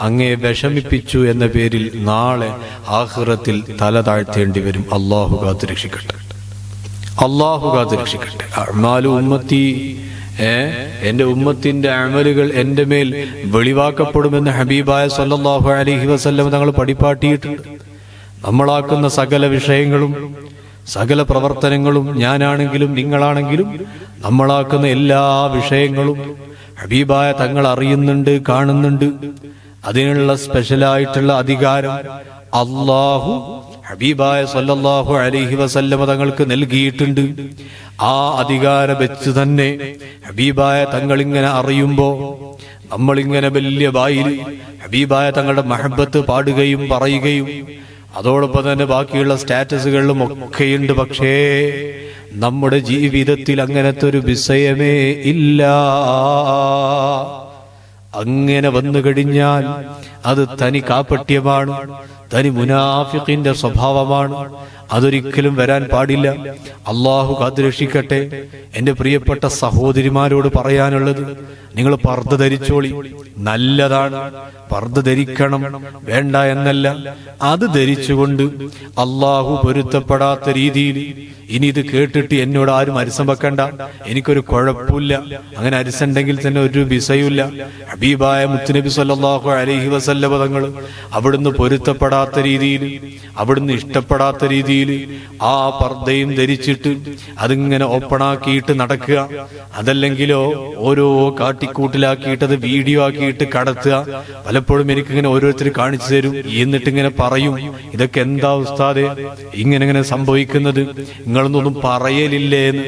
അങ്ങേ വിഷമിപ്പിച്ചു എന്ന പേരിൽ നാളെ ആഖിറത്തിൽ തല താഴ്ത്തേണ്ടി വരും. അല്ലാഹു കാത്തുരക്ഷിക്കട്ടെ, അല്ലാഹു കാത്തുരക്ഷിക്കട്ടെ. അഅ്മാലു ഉമ്മത്തി, എന്റെ ഉമ്മത്തിന്റെ അമലുകൾ എന്റെ മേൽ വെളിവാക്കപ്പെടുമെന്ന് ഹബീബായ സല്ലല്ലാഹു അലൈഹി വസല്ലം തങ്ങൾ പഠിപ്പാട്ടിയിട്ടുണ്ട്. നമ്മളാക്കുന്ന സകല വിഷയങ്ങളും, സകല പ്രവർത്തനങ്ങളും, ഞാനാണെങ്കിലും നിങ്ങളാണെങ്കിലും നമ്മളാക്കുന്ന എല്ലാ വിഷയങ്ങളും ഹബീബായ തങ്ങൾ അറിയുന്നുണ്ട്, കാണുന്നുണ്ട്. അതിനുള്ള സ്പെഷ്യലായിട്ടുള്ള അധികാരം അല്ലാഹു ഹബീബായ സല്ലല്ലാഹു അലൈഹി വസല്ലമ തങ്ങൾക്ക് നൽകിയിട്ടുണ്ട്. ആ അധികാരം വെച്ച് തന്നെ ഹബീബായ തങ്ങൾ ഇങ്ങനെ അറിയുമ്പോ നമ്മളിങ്ങനെ വലിയ വായിൽ ഹബീബായ തങ്ങളുടെ മഹബത്ത് പാടുകയും പറയുകയും അതോടൊപ്പം തന്നെ ബാക്കിയുള്ള സ്റ്റാറ്റസുകളിലും ഒക്കെയുണ്ട്. പക്ഷേ നമ്മുടെ ജീവിതത്തിൽ അങ്ങനത്തെ ഒരു വിഷയമേ ഇല്ല. അങ്ങനെ വന്നു കഴിഞ്ഞാൽ അത് തനി കാപട്യമാണ്, തനി മുനാഫിഖിന്റെ സ്വഭാവമാണ്. അതൊരിക്കലും വരാൻ പാടില്ല. അള്ളാഹു കാത്തുരക്ഷിക്കട്ടെ. എന്റെ പ്രിയപ്പെട്ട സഹോദരിമാരോട് പറയാനുള്ളത്, നിങ്ങൾ പർദ്ദ ധരിച്ചോളി, നല്ലതാണ്, പർദ്ദ ധരിക്കണം, വേണ്ട എന്നല്ല. അത് ധരിച്ചുകൊണ്ട് അള്ളാഹു പൊരുത്തപ്പെടാത്ത രീതിയിൽ ഇനി ഇത് കേട്ടിട്ട് എന്നോട് ആരും അരിസം വെക്കണ്ട, എനിക്കൊരു കുഴപ്പമില്ല. അങ്ങനെ അരിസുണ്ടെങ്കിൽ തന്നെ ഒരു വിസയുമില്ല. ഹബീബായ മുത്തുനബി സല്ലല്ലാഹു അലൈഹി വസല്ലം വസല്ലമ തങ്ങൾ അവിടുന്ന് പൊരുത്തപ്പെടാത്ത രീതിയിൽ, അവിടുന്ന് ഇഷ്ടപ്പെടാത്ത രീതിയിൽ ആ പർദ്ദയും ധരിച്ചിട്ട് അതിങ്ങനെ ഓപ്പണാക്കിയിട്ട് നടക്കുക, അതല്ലെങ്കിലോ ഓരോ കാട്ടിക്കൂട്ടിലാക്കിയിട്ട് അത് വീഡിയോ ആക്കിയിട്ട് കടത്തുക. പലപ്പോഴും എനിക്കിങ്ങനെ ഓരോരുത്തർ കാണിച്ചു തരും, എന്നിട്ടിങ്ങനെ പറയും, ഇതൊക്കെ എന്താ ഉസ്താദേ ഇങ്ങനെ സംഭവിക്കുന്നത്, നിങ്ങളൊന്നും പറയലില്ലേ എന്ന്.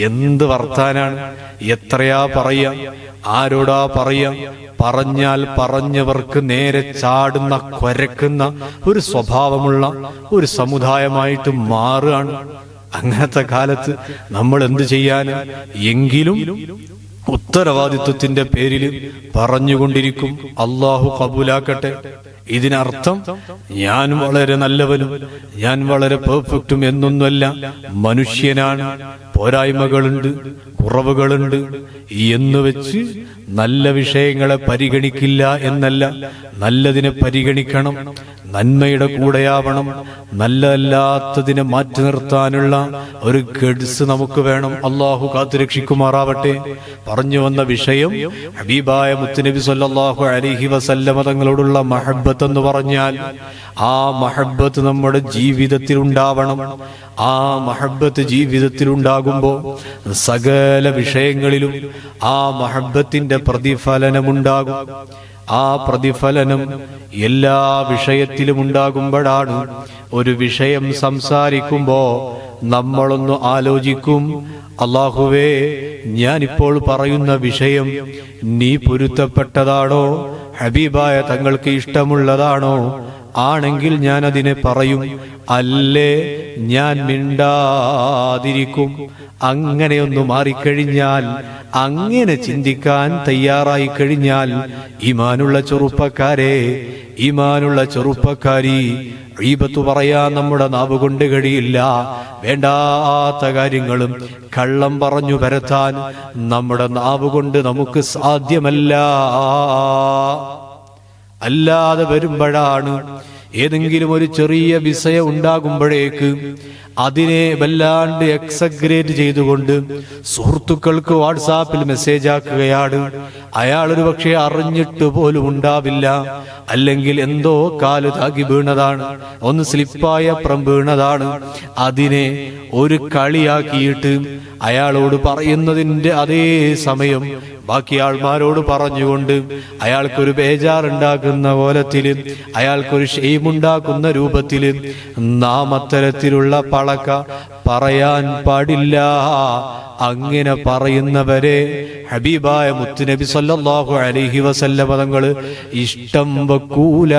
എന്ത് വർത്താനാണ്, എത്രയാ പറയാ, ആരോടാ പറയാ? പറഞ്ഞാൽ പറഞ്ഞവർക്ക് നേരെ ചാടുന്ന, കുരക്കുന്ന ഒരു സ്വഭാവമുള്ള ഒരു സമുദായമായിട്ട് മാറുകയാണ്. അങ്ങനത്തെ കാലത്ത് നമ്മൾ എന്ത് ചെയ്യാന്? എങ്കിലും ഉത്തരവാദിത്വത്തിന്റെ പേരിൽ പറഞ്ഞുകൊണ്ടിരിക്കും. അള്ളാഹു കബൂലാക്കട്ടെ. ഇതിനർത്ഥം ഞാൻ വളരെ നല്ലവനും ഞാൻ വളരെ പെർഫെക്റ്റും എന്നൊന്നുമല്ല. മനുഷ്യനാണ്, പോരായ്മകളുണ്ട്, കുറവുകളുണ്ട് എന്ന് വെച്ച് നല്ല വിഷയങ്ങളെ പരിഗണിക്കില്ല എന്നല്ല, നല്ലതിനെ പരിഗണിക്കണം, നന്മയുടെ കൂടെയാവണം. നല്ലതല്ലാത്തതിനെ മാറ്റി നിർത്താനുള്ള ഒരു ഗഡ്സ് നമുക്ക് വേണം. അള്ളാഹു കാത്തുരക്ഷിക്കുമാറാവട്ടെ. പറഞ്ഞു വന്ന വിഷയം ഹബീബായ മുത്തുനബി സല്ലല്ലാഹു അലൈഹി വസല്ലമ തങ്ങളോടുള്ള മഹബ്ബത്ത് എന്ന് പറഞ്ഞാൽ ആ മഹബ്ബത്ത് നമ്മുടെ ജീവിതത്തിൽ ഉണ്ടാവണം. ആ മഹബ്ബത്ത് ജീവിതത്തിൽ ഉണ്ടാകുമ്പോൾ സകല വിഷയങ്ങളിലും ആ മഹബ്ബത്തിന്റെ പ്രതിഫലനമുണ്ടാകും. ആ പ്രതിഫലനം എല്ലാ വിഷയത്തിലും ഉണ്ടാകുമ്പോഴാണ് ഒരു വിഷയം സംസാരിക്കുമ്പോ നമ്മളൊന്ന് ആലോചിക്കും, അല്ലാഹുവേ, ഞാനിപ്പോൾ പറയുന്ന വിഷയം നീ പൊരുത്തപ്പെട്ടതാണോ, ഹബീബായ തങ്ങൾക്ക് ഇഷ്ടമുള്ളതാണോ? ആണെങ്കിൽ ഞാൻ അതിനെ പറയും, അല്ലേ ഞാൻ മിണ്ടാതിരിക്കും. അങ്ങനെയൊന്നു മാറിക്കഴിഞ്ഞാൽ, അങ്ങനെ ചിന്തിക്കാൻ തയ്യാറായി കഴിഞ്ഞാൽ, ഈമാനുള്ള ചെറുപ്പക്കാരെ, ഈമാനുള്ള ചെറുപ്പക്കാരി, ഗീബത്ത് പറയാൻ നമ്മുടെ നാവ് കൊണ്ട് കഴിയില്ല. വേണ്ടാത്ത കാര്യങ്ങളും കള്ളം പറഞ്ഞു പരത്താൻ നമ്മുടെ നാവ് കൊണ്ട് നമുക്ക് സാധ്യമല്ല. അല്ലാതെ വരുമ്പോഴാണ് ഏതെങ്കിലും ഒരു ചെറിയ വിഷയം ഉണ്ടാകുമ്പോഴേക്ക് അതിനെ വല്ലാണ്ട് എക്സഗ്രേറ്റ് ചെയ്തുകൊണ്ട് സുഹൃത്തുക്കൾക്ക് വാട്സാപ്പിൽ മെസ്സേജ് ആക്കുകയാണ്. അയാളൊരു പക്ഷേ അറിഞ്ഞിട്ട് പോലും ഉണ്ടാവില്ല, അല്ലെങ്കിൽ എന്തോ കാല് താകി വീണതാണ്, ഒന്ന് സ്ലിപ്പായ അപ്പുറം വീണതാണ്. അതിനെ ഒരു കളിയാക്കിയിട്ട് അയാളോട് പറയുന്നതിന്റെ അതേ സമയം ബാക്കി ആൾമാരോട് പറഞ്ഞുകൊണ്ട് അയാൾക്കൊരു ബേജാറുണ്ടാക്കുന്ന കോലത്തില്, അയാൾക്കൊരു ഷെയിമുണ്ടാക്കുന്ന രൂപത്തില് നാം അത്തരത്തിലുള്ള പളക്ക പറയാൻ പാടില്ല. അങ്ങനെ പറയുന്നവരെ ഹബീബായ മുത്തുനബി സല്ലല്ലാഹു അലൈഹി വസല്ലമ തങ്ങള് ഇഷ്ടം വെക്കൂല.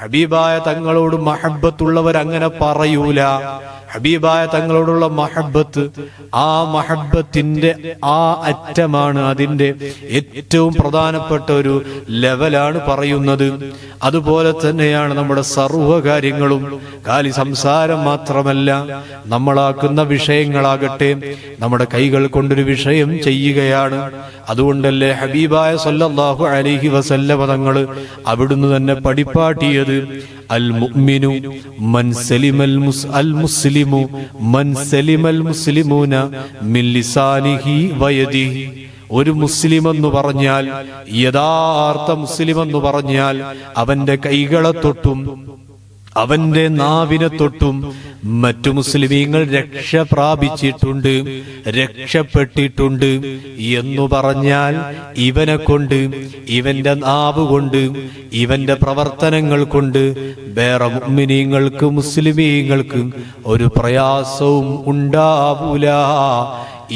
ഹബീബായ തങ്ങളോട് മഹബ്ബത്തുള്ളവർ അങ്ങനെ പറയൂല. ഹബീബായ തങ്ങളോടുള്ള മഹബ്ബത്ത്, ആ മഹബ്ബത്തിന്റെ ആ അറ്റമാണ്, അതിന്റെ ഏറ്റവും പ്രധാനപ്പെട്ട ഒരു ലെവലാണ് പറയുന്നത്. അതുപോലെ തന്നെയാണ് നമ്മുടെ സർവ്വകാര്യങ്ങളും. കാലി സംസാരം മാത്രമല്ല, നമ്മളാക്കുന്ന വിഷയങ്ങളാകട്ടെ, നമ്മുടെ കൈകൾ കൊണ്ടൊരു വിഷയം ചെയ്യുകയാണ്. അതുകൊണ്ടല്ലേ ഹബീബായ സല്ലല്ലാഹു അലൈഹി വസല്ലമ തങ്ങൾ അവിടുന്ന് തന്നെ പഠിപ്പാട്ടിയത്, അൽ മുഅ്മിനു മൻ സലിമൽ മുസ്ലിമു മൻ സലിമൽ മുസ്ലിമൂന മിൻ ലിസാനിഹി വയദിഹി. ഒരു മുസ്ലിം എന്ന് പറഞ്ഞാൽ, യഥാർത്ഥ മുസ്ലിം എന്ന് പറഞ്ഞാൽ അവന്റെ കൈകളെ തൊട്ടും അവന്റെ നാവിനെ തൊട്ടും മറ്റു മുസ്ലിമീങ്ങൾ രക്ഷ പ്രാപിച്ചിട്ടുണ്ട്, രക്ഷപ്പെട്ടിട്ടുണ്ട് എന്നു പറഞ്ഞാൽ ഇവനെ കൊണ്ട്, ഇവന്റെ നാവ് കൊണ്ട്, ഇവന്റെ പ്രവർത്തനങ്ങൾ കൊണ്ട് വേറെ മുഅ്മിനീങ്ങൾക്ക്, മുസ്ലിമീങ്ങൾക്ക് ഒരു പ്രയാസവും ഉണ്ടാവൂല.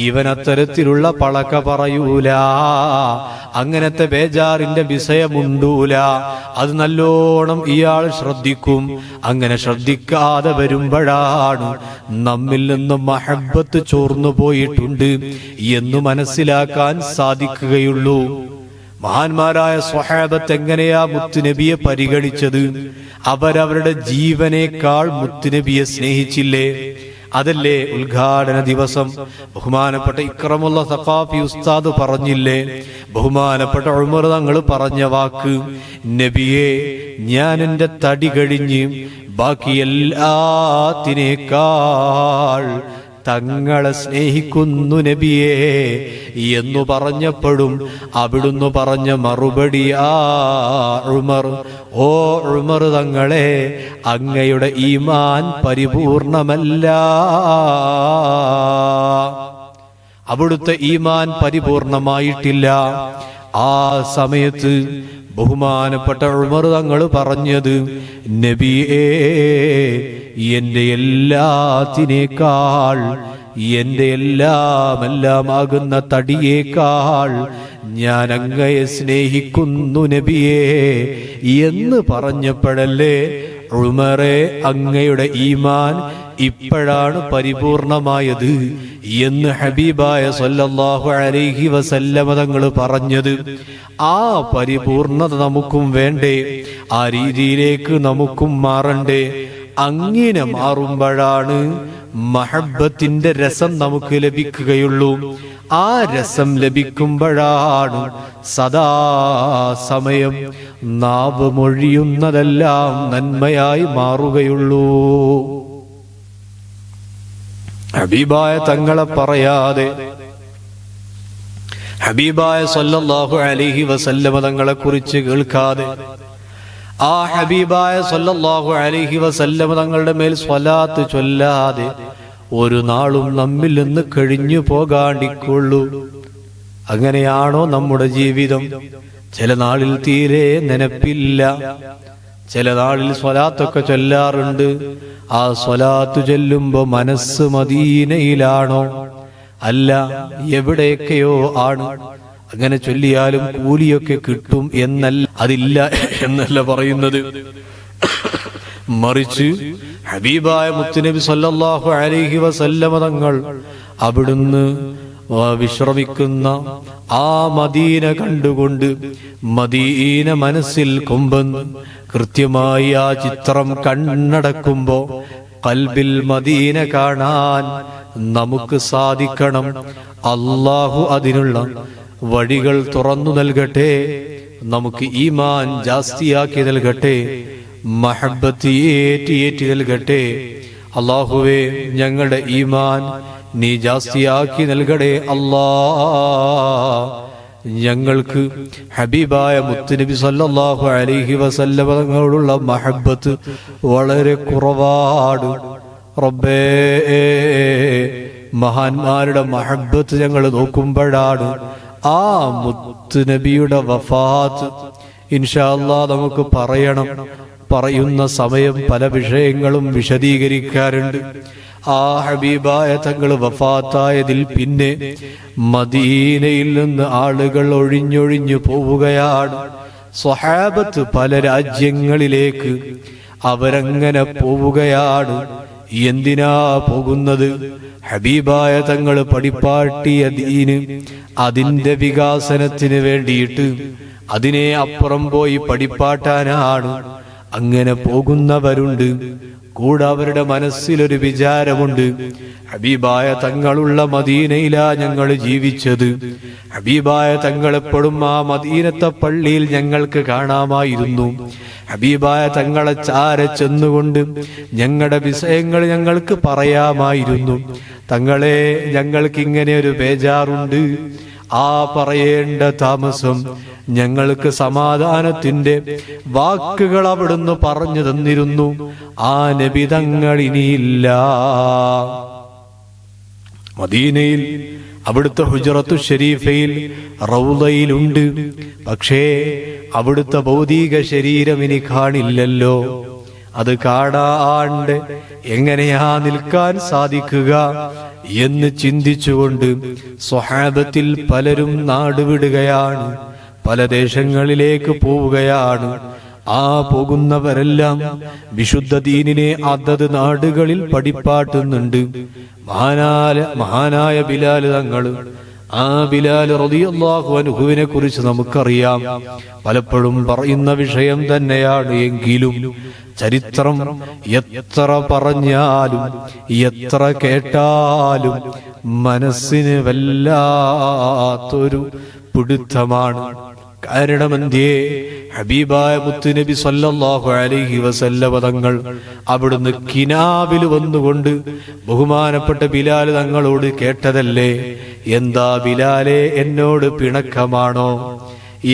ഇവനത്തരത്തിലുള്ള പളക്ക പറയൂല, അങ്ങനത്തെ ബേജാറിന്റെ വിഷയമുണ്ടൂല. അത് നല്ലോണം ഇയാൾ ശ്രദ്ധിക്കും. അങ്ങനെ ശ്രദ്ധിക്കാതെ വരുമ്പോഴാണ് നമ്മിൽ നിന്ന് മഹബ്ബത്ത് ചോർന്നു പോയിട്ടുണ്ട് എന്ന് മനസ്സിലാക്കാൻ സാധിക്കുകയുള്ളൂ. മഹാന്മാരായ സ്വഹാബത്ത് എങ്ങനെയാ മുത്തുനബിയെ പരിഗണിച്ചത്? അവരവരുടെ ജീവനേക്കാൾ മുത്തുനബിയെ സ്നേഹിച്ചില്ലേ? അതല്ലേ ഉദ്ഘാടന ദിവസം ബഹുമാനപ്പെട്ട ഇക്രമുള്ള സഖാഫി ഉസ്താദ് പറഞ്ഞില്ലേ? ബഹുമാനപ്പെട്ട ഉമർ തങ്ങൾ പറഞ്ഞ വാക്ക്, നബിയെ, ഞാൻ എന്റെ തടി കഴിഞ്ഞ് ബാക്കി എല്ലാത്തിനേക്കാൾ തങ്ങളെ സ്നേഹിക്കുന്നു നബിയേ എന്നു പറഞ്ഞപ്പോഴും അവിടുന്ന് പറഞ്ഞ മറുപടി ഉമർ, ഓ ഉമർ തങ്ങളെ, അങ്ങയുടെ ഈമാൻ പരിപൂർണമല്ല. അവിടുത്തെ ഈമാൻ പരിപൂർണമായിട്ടില്ല. ആ സമയത്ത് ബഹുമാനപ്പെട്ട ഉമർ തങ്ങൾ പറഞ്ഞത്, നബിയേ, എന്റെ എല്ലാത്തിനേക്കാൾ, എന്റെ എല്ലാമാകുന്ന തടിയേക്കാൾ ഞാൻ അങ്ങയെ സ്നേഹിക്കുന്നു നബിയേ എന്ന് പറഞ്ഞപ്പോഴല്ലേ ഉമറേ, അങ്ങയുടെ ഈമാൻ ഇപ്പോഴാണ് പരിപൂർണമായത് എന്ന് ഹബീബായ സല്ലല്ലാഹു അലൈഹി വസല്ലമ തങ്ങൾ പറഞ്ഞത്. ആ പരിപൂർണത നമുക്കും വേണ്ടേ? ആ രീതിയിലേക്ക് നമുക്കും മാറണ്ടേ? അങ്ങനെ മാറുമ്പോഴാണ് മഹബ്ബത്തിന്റെ രസം നമുക്ക് ലഭിക്കുകയുള്ളൂ. ആ രസം ലഭിക്കുമ്പോഴാണ് സദാസമയം നാവ് മൊഴിയുന്നതെല്ലാം നന്മയായി മാറുകയുള്ളൂ. ഹബീബായ തങ്ങളെ പറയാതെ, ഹബീബായ സല്ലല്ലാഹു അലൈഹി വസല്ലമ തങ്ങളെ കുറിച്ച് കേൾക്കാതെ, ആ ഹബീബായ സല്ലല്ലാഹു അലൈഹി വസല്ലമ തങ്ങളുടെ മേൽ സ്വലാത്ത് ചൊല്ലാതെ ഒരു നാളും നമ്മിൽ നിന്ന് കഴിഞ്ഞു പോകാണ്ടിക്കൊള്ളൂ. അങ്ങനെയാണോ നമ്മുടെ ജീവിതം? ചില നാളിൽ തീരെ നനപ്പില്ല, ചില നാളിൽ സ്വലാത്തൊക്കെ ചൊല്ലാറുണ്ട്. ആ സ്വലാത്ത് ചൊല്ലുമ്പോ മനസ്സ് മദീനയിലാണോ? അല്ല, എവിടെയൊക്കെയോ ആണ്. അങ്ങനെ ചൊല്ലിയാലും കൂലിയൊക്കെ കിട്ടും എന്നല്ല, അതില്ല എന്നല്ല പറയുന്നത്. മറിച്ച് ഹബീബായ മുത്തുനബി സല്ലല്ലാഹു അലൈഹി വസല്ലമ തങ്ങൾ അവിടുന്ന് വിശ്രമിക്കുന്ന ആ മദീന കണ്ടുകൊണ്ട് മദീന മനസ്സിൽ കൊമ്പെന്ന് കൃത്യമായി ആ ചിത്രം കണ്ണടക്കുമ്പോ ഖൽബിൽ മദീന കാണാൻ നമുക്ക് സാധിക്കണം. അല്ലാഹു അതിനുള്ള വഴികൾ തുറന്നു നൽകട്ടെ. നമുക്ക് ഈമാൻ ജാസ്തിയാക്കി നൽകട്ടെ. മഹബ്ബത്ത് ഏറ്റി നൽകട്ടെ. അല്ലാഹുവേ, ഞങ്ങളുടെ ഈമാൻ നീ ജാസ്തിയാക്കി നൽകടേ അല്ലാ. ഞങ്ങൾക്ക് ഹബീബായ മുത്തുനബി സല്ലല്ലാഹു അലൈഹി വസല്ലമ തങ്ങളോടുള്ള മഹബ്ബത്ത് വളരെ കുറവാണ് റബ്ബേ. മഹാന്മാരുടെ മഹബ്ബത്ത് ഞങ്ങൾ നോക്കുമ്പോഴാണ് ആ മുത്തുനബിയുടെ വഫാത്ത് ഇൻഷാ അല്ലാഹ് നമുക്ക് പറയണം. പറയുന്ന സമയം പല വിഷയങ്ങളും വിശദീകരിക്കാറുണ്ട്. ആ ഹബീബായ തങ്ങൾ വഫാത്തായതിൽ പിന്നെ മദീനയിൽ നിന്ന് ആളുകൾ ഒഴിഞ്ഞൊഴിഞ്ഞു പോവുകയാണ്. സ്വഹാബത്ത് പല രാജ്യങ്ങളിലേക്ക് അവരങ്ങനെ പോവുകയാണ്. എന്തിനാ പോകുന്നത്? ഹബീബായ തങ്ങൾ പടിപ്പാട്ടിയ ദീന്, അതിന്റെ വികാസനത്തിന് വേണ്ടിയിട്ട് അതിനെ അപ്പുറം പോയി പടിപ്പാട്ടാനാണ്. അങ്ങനെ പോകുന്നവരുണ്ട്. കൂടെ അവരുടെ മനസ്സിലൊരു വിചാരമുണ്ട്, ഹബീബായ തങ്ങളുള്ള മദീനയിലാ ഞങ്ങൾ ജീവിച്ചത്. ഹബീബായ തങ്ങളെപ്പോഴും ആ മദീനത്തെ പള്ളിയിൽ ഞങ്ങൾക്ക് കാണാമായിരുന്നു. ഹബീബായ തങ്ങളെ ചാര ചെന്നുകൊണ്ട് ഞങ്ങളുടെ വിഷയങ്ങൾ ഞങ്ങൾക്ക് പറയാമായിരുന്നു. തങ്ങളെ, ഞങ്ങൾക്ക് ഇങ്ങനെ ഒരു ബേജാറുണ്ട്. ആ പറയേണ്ട താമസം ഞങ്ങൾക്ക് സമാധാനത്തിന്റെ വാക്കുകൾ അവിടുന്ന് പറഞ്ഞു തന്നിരുന്നു. ആ നബി തങ്ങൾ ഇനിയില്ല. മദീനയിൽ അവിടുത്തെ ഹുജറത്തു ഷരീഫയിൽ റൗളയിലുണ്ട്. പക്ഷേ അവിടുത്തെ ഭൗതിക ശരീരം ഇനി കാണില്ലല്ലോ. അത് കാണാണ്ട് എങ്ങനെയാ നിൽക്കാൻ സാധിക്കുക എന്ന് ചിന്തിച്ചുകൊണ്ട് സ്വഹാബത്തിൽ പലരും നാടുവിടുകയാണ്, പല ദേശങ്ങളിലേക്ക് പോവുകയാണ്. ആ പോകുന്നവരെല്ലാം വിശുദ്ധ ദീനിനെ അതത് നാടുകളിൽ പഠിപ്പാട്ടുന്നുണ്ട്. മഹാനായ ബിലാൽ തങ്ങൾ, ആ ബിലാൽ റളിയല്ലാഹു അൻഹുവിനെ കുറിച്ച് നമുക്കറിയാം. പലപ്പോഴും പറയുന്ന വിഷയം തന്നെയാണ്. എങ്കിലും ചരിത്രം എത്ര പറഞ്ഞാലും എത്ര കേട്ടാലും മനസ്സിന് വല്ലാത്തൊരു പിടുത്തമാണ്. കാരണമെന്തേ? ഹബീബായ മുത്തുനബി സല്ലല്ലാഹു അലൈഹി വസല്ലമ തങ്ങൾ അവിടുന്ന് കിനാവിൽ വന്നുകൊണ്ട് ബഹുമാനപ്പെട്ട ബിലാൽ തങ്ങളോട് കേട്ടതല്ലേ, എന്താ ബിലാലെ എന്നോട് പിണക്കമാണോ,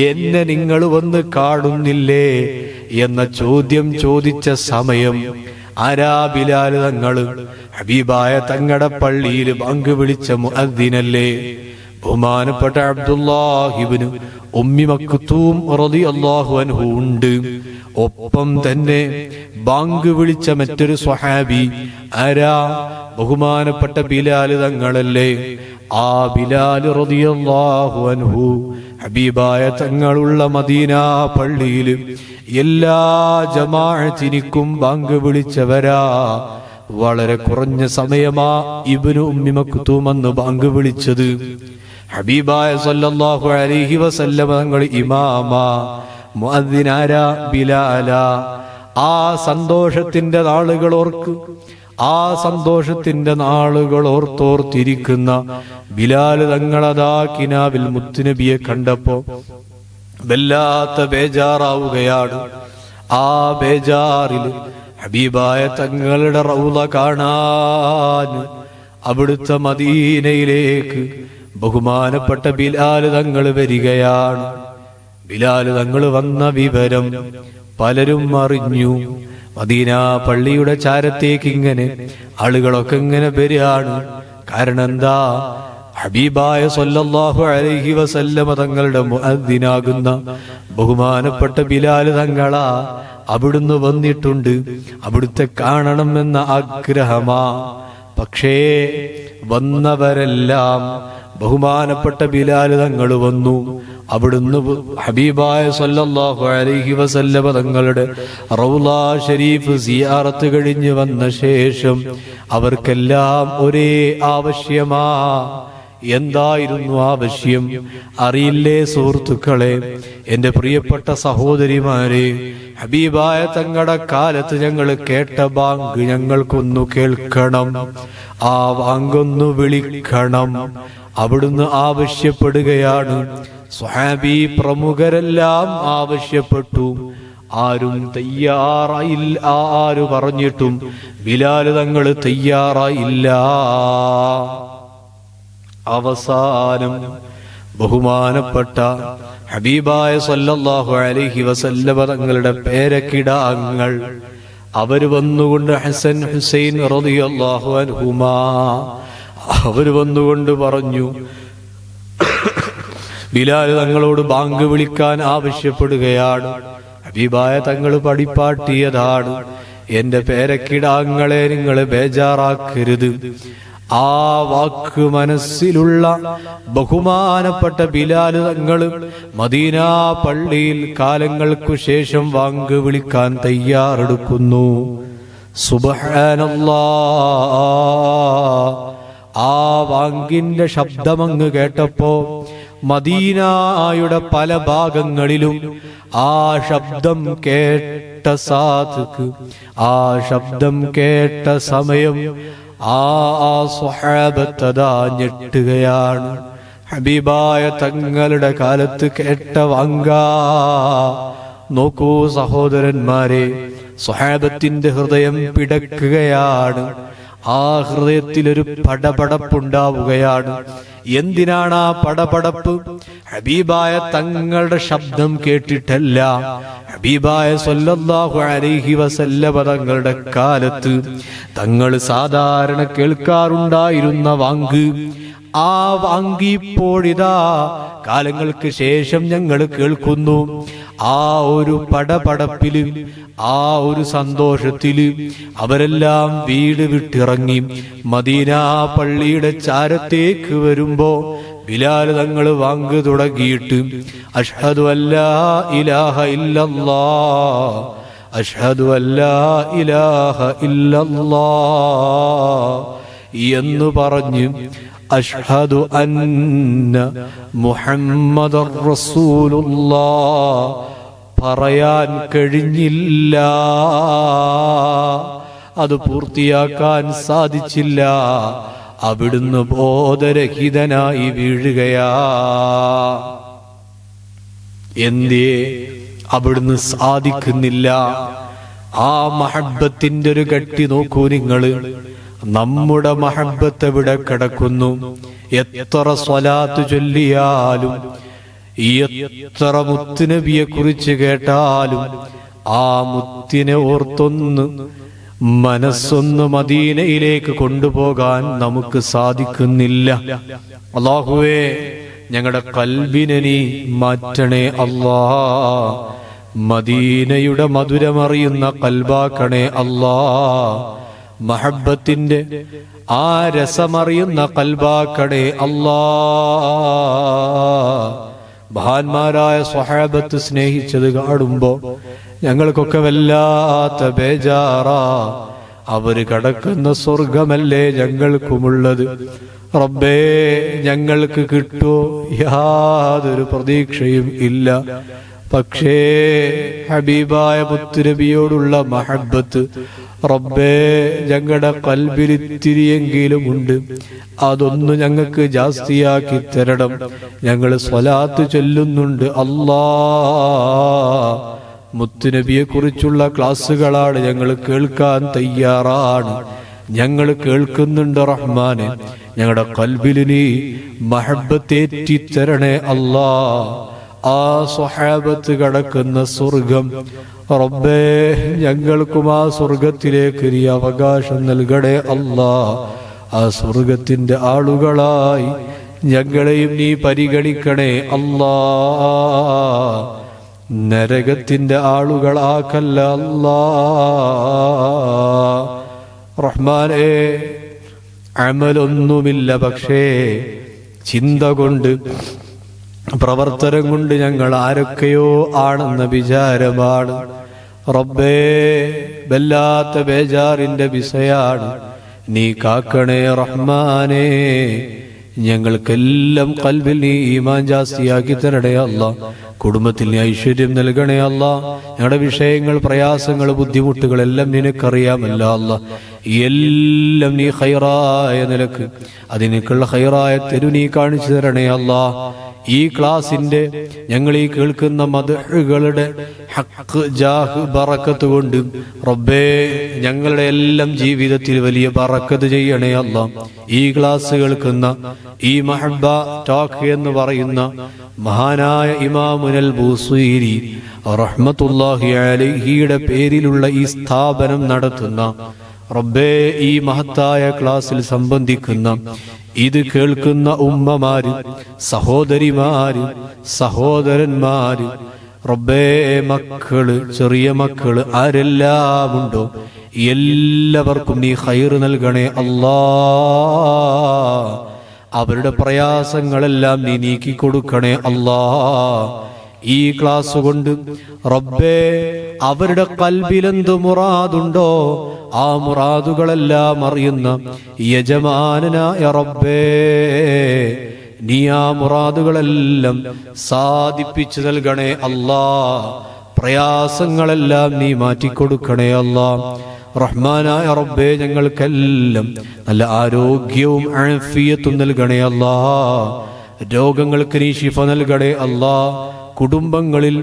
എന്നെ നിങ്ങൾ വന്ന് കാണുന്നില്ലേ എന്ന ചോദ്യം ചോദിച്ച സമയം ആരാ? ബിലാൽ തങ്ങൾ ഹബീബായ തങ്ങളുടെ പള്ളിയിൽ ബാങ്ക് വിളിച്ച മുഅദ്ദിനല്ലേ, ബഹുമാനപ്പെട്ട അബ്ദുല്ലാഹ് ഇബ്നു ഉമ്മി മക്തൂം റളിയല്ലാഹു അൻഹു ഉണ്ട്. ഒപ്പം തന്നെ ബാങ്ക് വിളിച്ച മറ്റൊരു സ്വഹാബി ആരാ? ബഹുമാനപ്പെട്ട ബിലാൽ തങ്ങളല്ലേ. ആ ബിലാൽ റളിയല്ലാഹു അൻഹു ഹബീബായ തങ്ങളുള്ള മദീന പള്ളിയിൽ എല്ലാ ജമാഅത്തിനും ബാങ്ക് വിളിച്ചവരാ. വളരെ കുറഞ്ഞ സമയമാ ഇബ്നു ഉമ്മി മക്തൂം അന്ന് ബാങ്ക് വിളിച്ചത്. ഹബീബായ സല്ലല്ലാഹു അലൈഹി വസല്ലമ തങ്ങൾ ഇമാമ, മുഅദ്ദിനാരാ? ബിലാല. ആ സന്തോഷത്തിന്റെ നാളുകൾ ഓർക്ക്, ആ സന്തോഷത്തിന്റെ നാളുകൾ ഓർത്തോർത്തിരിക്കുന്ന ബിലാൽ തങ്ങളതാ കിനാവിൽ മുത്തുനബിയെ കണ്ടപ്പോ വല്ലാത്ത ബേജാറാവുകയാണ്. ആ ബേജാറിൽ ഹബീബായ തങ്ങളുടെ റൗള കാണാൻ അവിടുത്തെ മദീനയിലേക്ക് ബഹുമാനപ്പെട്ട ബിലാൽ തങ്ങൾ വരികയാണ്. ബിലാൽ തങ്ങൾ വന്ന വിവരം പലരും അറിഞ്ഞു. മദീന പള്ളിയുടെ ചാരത്തേക്ക് ഇങ്ങനെ ആളുകളൊക്കെ ഇങ്ങനെ വരികയാണ്. കാരണം എന്താ? ഹബീബായ സല്ലല്ലാഹു അലൈഹി വസല്ലമ തങ്ങളുടെ മുഅദ്ദിനാകുന്ന ബഹുമാനപ്പെട്ട ബിലാൽ തങ്ങളാ അവിടുന്ന് വന്നിട്ടുണ്ട്. അവിടുത്തെ കാണണമെന്ന ആഗ്രഹമാ. പക്ഷേ വന്നവരെല്ലാം ബഹുമാനപ്പെട്ട ബിലാൽ തങ്ങൾ വന്നു. അവിടുന്ന് ഹബീബായ സല്ലല്ലാഹു അലൈഹി വസല്ലമ തങ്ങളുടെ റൗള ഷരീഫ് സിയാറത്ത് കഴിഞ്ഞ് വന്ന ശേഷം അവർക്കെല്ലാം ഒരേ ആവശ്യമാ. എന്തായിരുന്നു ആവശ്യം അറിയില്ലേ സുഹൃത്തുക്കളെ, എന്റെ പ്രിയപ്പെട്ട സഹോദരിമാരെ? ഹബീബായ തങ്ങളുടെ കാലത്ത് ഞങ്ങൾ കേട്ട ബാങ്ക് ഞങ്ങൾക്കൊന്നു കേൾക്കണം, ആ ബാങ്കൊന്നു വിളിക്കണം. അവിടുന്ന് ആവശ്യപ്പെടുകയാണ്. സ്വഹാബി പ്രമുഖരെല്ലാം ആവശ്യപ്പെട്ടു. ആരും തയ്യാറായില്ല. ആര് പറഞ്ഞിട്ടും ബിലാൽ തങ്ങൾ തയ്യാറായില്ല. അവസാനം ബഹുമാനപ്പെട്ട ഹബീബായ സല്ലല്ലാഹു അലൈഹി വസല്ലമ തങ്ങളുടെ പേരക്കിടാങ്ങൾ അവര് വന്നുകൊണ്ട് ഹസൻ ഹുസൈൻ റളിയല്ലാഹു അൻഹുമാ അവര് വന്നുകൊണ്ട് പറഞ്ഞു, ബിലാൽ തങ്ങളോട് ബാങ്ക് വിളിക്കാൻ ആവശ്യപ്പെടുകയാണ്. ഹബീബായ തങ്ങൾ പടിപ്പാട്ടിയതാണ്. എന്റെ പേരക്കിടാങ്ങളെ നിങ്ങൾ ബേജാറാക്കരുത്. ആ വാക്ക് മനസ്സിലുള്ള ബഹുമാനപ്പെട്ട ബിലാൽ തങ്ങൾ മദീന പള്ളിയിൽ കാലങ്ങൾക്കു ശേഷം ബാങ്ക് വിളിക്കാൻ തയ്യാറെടുക്കുന്നു. സുബ്ഹാനല്ലാഹ്. ആ ബാങ്കിന്റെ ശബ്ദമങ്ങ് കേട്ടപ്പോ മദീനയുടെ പല ഭാഗങ്ങളിലും ആ ശബ്ദം കേട്ട സാധുക്ക്, ആ ശബ്ദം കേട്ട സമയം ആ സ്വഹാബത്തതാ ഞെട്ടുകയാണ്. ഹബീബായ തങ്ങളുടെ കാലത്ത് കേട്ട വാങ്ക. നോക്കൂ സഹോദരന്മാരെ, സ്വഹാബത്തിന്റെ ഹൃദയം പിടക്കുകയാണ്. ആ ഹൃദയത്തിലൊരു പടപടപ്പുണ്ടാവുകയാണ്. എന്തിനാണ് ആ പടപടപ്പ്? ഹബീബായ തങ്ങളുടെ ശബ്ദം കേട്ടിട്ടല്ല. ഹബീബായ സല്ലല്ലാഹു അലൈഹി വസല്ലമ തങ്ങളുടെ കാലത്ത് തങ്ങൾ സാധാരണ കേൾക്കാറുണ്ടായിരുന്ന വാങ്ക്, ആ വാങ്ക് ഇപ്പോഴിതാ കാലങ്ങൾക്ക് ശേഷം ഞങ്ങൾ കേൾക്കുന്നു. ആ ഒരു പടപടപ്പില്, ആ ഒരു സന്തോഷത്തില് അവരെല്ലാം വീട് വിട്ടിറങ്ങി മദീന പള്ളിയുടെ ചാരത്തേക്ക് വരുമ്പോ ബിലാൽ തങ്ങൾ വാങ്ക് തുടങ്ങിയിട്ട് അഷ്ഹദു അല്ലാ ഇലാഹ ഇല്ലല്ലാഹ്, അഷ്ഹദു അല്ലാ ഇലാഹ ഇല്ലല്ലാഹ് എന്ന് പറഞ്ഞ് അഷ്ഹദു അന്ന മുഹമ്മദർ റസൂലുള്ളാഹ് പറയാൻ കഴിഞ്ഞില്ല. അത് പൂർത്തിയാക്കാൻ സാധിച്ചില്ല. അവിടുന്ന് ബോധരഹിതനായി വീഴുകയാ. എന്തേ അവിടുന്ന് സാധിക്കുന്നില്ല? ആ മഹബ്ബത്തിന്റെ ഒരു ഗട്ടി നോക്കൂ നിങ്ങള്. നമ്മുടെ മഹബ്ബത്ത് എവിടെ കിടക്കുന്നു? എത്ര സ്വലാത്ത് ചൊല്ലിയാലും, എത്ര മുത്തുനബിയെ കുറിച്ച് കേട്ടാലും, ആ മുത്തിനെ ഓർത്തൊന്ന് മനസ്സൊന്ന് മദീനയിലേക്ക് കൊണ്ടുപോകാൻ നമുക്ക് സാധിക്കുന്നില്ല. അല്ലാഹുവേ, ഞങ്ങളുടെ കൽബിനെ നീ മാറ്റണേ അല്ലാ. മദീനയുടെ മധുരമറിയുന്ന കൽബാക്കണേ അല്ലാ. മഹബ്ബത്തിന്റെ ആ രസമറിയുന്ന കൽബാക്കണേ അല്ലാ. മഹാന്മാരായ സ്വഹാബത്ത് സ്നേഹിച്ചത് കാണുമ്പോ ഞങ്ങൾക്കൊക്കെ വല്ലാത്ത ബേജാറാ. അവര് കടക്കുന്ന സ്വർഗമല്ലേ ഞങ്ങൾക്കുമുള്ളത്. റബ്ബേ, ഞങ്ങൾക്ക് കിട്ടുമോ? യാതൊരു പ്രതീക്ഷയും ഇല്ല. പക്ഷേ ഹബീബായ മുത്തുനബിയോടുള്ള മഹബ്ബത്ത് റബ്ബേ ഞങ്ങളുടെ കൽബിലിത്തിരിയെങ്കിലും ഉണ്ട്. അതൊന്ന് ഞങ്ങൾക്ക് ജാസ്തിയാക്കി തരണം. ഞങ്ങൾ സ്വലാത്ത് ചൊല്ലുന്നുണ്ട് അല്ലാ. മുത്തുനബിയെ കുറിച്ചുള്ള ക്ലാസ്സുകളാണ് ഞങ്ങൾ കേൾക്കാൻ തയ്യാറാണ്. ഞങ്ങൾ കേൾക്കുന്നുണ്ട് റഹ്മാനെ. ഞങ്ങളുടെ കൽബിൽ നീ മഹബ്ബത്തേറ്റിത്തരണേ അല്ലാ. ആ സ്വഹാബത്ത് കടക്കുന്ന സ്വർഗം റബ്ബേ, ഞങ്ങൾക്കും ആ സ്വർഗത്തിലേക്ക് നീ അവകാശം നൽകണേ അല്ലാ. ആ സ്വർഗത്തിന്റെ ആളുകളായി ഞങ്ങളെയും നീ പരിഗണിക്കണേ അല്ലാ. നരകത്തിന്റെ ആളുകളാക്കല്ല അല്ലാ. റഹ്മാനേ, അമലൊന്നുമില്ല, പക്ഷേ ചിന്ത കൊണ്ട് പ്രവർത്തനം കൊണ്ട് ഞങ്ങൾ ആരൊക്കെയോ ആണെന്ന വിചാരമാണ്. റബ്ബേ, വല്ലാത്ത ബേജാറിന്റെ വിഷയാണ്. നീ കാക്കണേ റഹ്മാനേ. ഞങ്ങൾക്കെല്ലാം കൽബിൽ നീ ഈമാൻ ജാസ്തിയാക്കി തരണേ അല്ലാ. കുടുംബത്തിൽ നീ ഐശ്വര്യം നൽകണേ അല്ലാ. ഞങ്ങളുടെ വിഷയങ്ങൾ, പ്രയാസങ്ങൾ, ബുദ്ധിമുട്ടുകൾ എല്ലാം നിനക്കറിയാമല്ലോ അല്ലാ. എല്ലാം നീ ഖൈറായ നിലക്ക് അതിനേക്കുള്ള ഖൈറായ തെരു നീ കാണിച്ചു തരണേ അല്ലാ. ഈ ക്ലാസിന്റെ ഞങ്ങൾ ഈ കേൾക്കുന്ന മദ്ഹുകളുടെ ഹഖ്, ജാഹ്, ബറക്കത്ത് കൊണ്ട് റബ്ബേ ഞങ്ങളുടെ എല്ലാം ജീവിതത്തിൽ വലിയ ബറക്കത്ത് ചെയ്യണേ അല്ലാ. ഈ ക്ലാസ് കേൾക്കുന്ന ഈ മഹബ്ബ ടോക്ക് എന്ന് പറയുന്ന മഹാനായ ഇമാമുൽ ബൂസീരി റഹ്മത്തുള്ളാഹി അലൈഹിയുടെ പേരിലുള്ള ഈ സ്ഥാപനം നടത്തുന്ന റബ്ബേ, ഈ മഹത്തായ ക്ലാസ്സിൽ സംബന്ധിക്കുന്ന ഇത് കേൾക്കുന്ന ഉമ്മമാര്, സഹോദരിമാര്, സഹോദരന്മാര്, റബ്ബേ മക്കള്, ചെറിയ മക്കള് ആരെല്ലാം ഉണ്ടോ എല്ലാവർക്കും നീ ഖൈർ നൽകണേ അല്ലാ. അവരുടെ പ്രയാസങ്ങളെല്ലാം നീ നീക്കിക്കൊടുക്കണേ അല്ലാ. ഈ ക്ലാസ് കൊണ്ട് റബ്ബേ അവരുടെ കൽബിലെന്ത് മുറാദുണ്ടോ ആ മുറാദുകളെല്ലാം അറിയുന്ന യജമാനനായ റബ്ബേ, നീ ആ മുറാദുകളെല്ലാം സാധിപ്പിച്ചു നൽകണേ അല്ലാ. പ്രയാസങ്ങളെല്ലാം നീ മാറ്റിക്കൊടുക്കണേ അല്ലാ. റഹ്മാനായ റബ്ബേ, ഞങ്ങൾക്കെല്ലാം നല്ല ആരോഗ്യവും ആഫിയത്തും നൽകണേ അല്ലാ. രോഗങ്ങൾക്ക് നീ ശിഫ നൽകണേ അല്ലാ. കുടുംബങ്ങളിൽ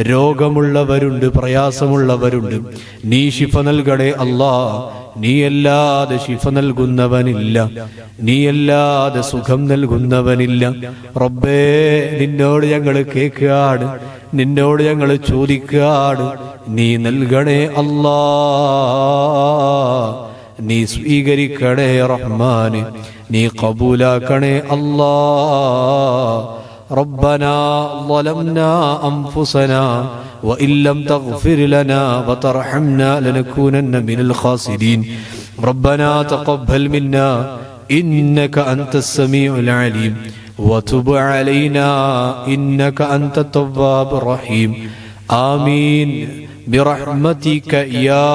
രോഗമുള്ളവരുണ്ട്, പ്രയാസമുള്ളവരുണ്ട്, നീ ശിഫ നൽകണേ അല്ലാ. നീയല്ലാതെ ശിഫ നൽകുന്നവനില്ല, നീയല്ലാതെ സുഖം നൽകുന്നവനില്ല. റബ്ബേ, നിന്നോട് ഞങ്ങൾ കേൾക്കുകയാണ്, നിന്നോട് ഞങ്ങൾ ചോദിക്കുകയാണ്, നീ നൽകണേ അല്ലാ. നീ സ്വീകരിക്കണേ റഹ്മാനെ, നീ കബൂലാക്കണേ അല്ലാ. ربنا ظلمنا أنفسنا وإن لم تغفر لنا وترحمنا لنكونن من الخاسرين. ربنا تقبل منا إنك أنت السميع العليم وتب علينا إنك أنت التواب الرحيم. آمين برحمتك يا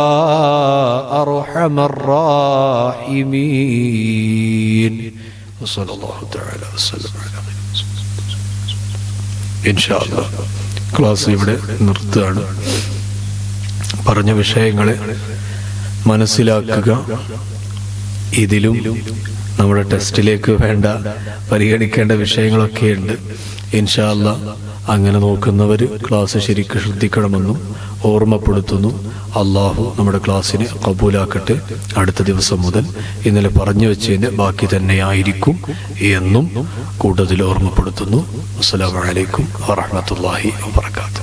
أرحم الراحمين. وصلى الله تعالى وسلم على ഇൻഷാ അല്ലാഹ്. ക്ലാസ് ഇവിടെ നിർത്തുകയാണ്. പറഞ്ഞ വിഷയങ്ങളെ മനസ്സിലാക്കുക. ഇതിലും നമ്മുടെ ടെസ്റ്റിലേക്ക് വേണ്ട പരിഗണിക്കേണ്ട വിഷയങ്ങളൊക്കെ ഉണ്ട്. ഇൻഷാ അല്ലാഹ് അങ്ങനെ നോക്കുന്നവർ ക്ലാസ് ശരിക്കും ശ്രദ്ധിക്കണമെന്നും ഓർമ്മപ്പെടുത്തുന്നു. അള്ളാഹു നമ്മുടെ ക്ലാസ്സിനെ കബൂലാക്കട്ടെ. അടുത്ത ദിവസം മുതൽ ഇന്നലെ പറഞ്ഞു വെച്ചതിൻ്റെ ബാക്കി തന്നെയായിരിക്കും എന്നും കൂടുതൽ ഓർമ്മപ്പെടുത്തുന്നു. അസ്സലാമു അലൈക്കും വറഹ്മത്തുള്ളാഹി വബറകാതുഹു.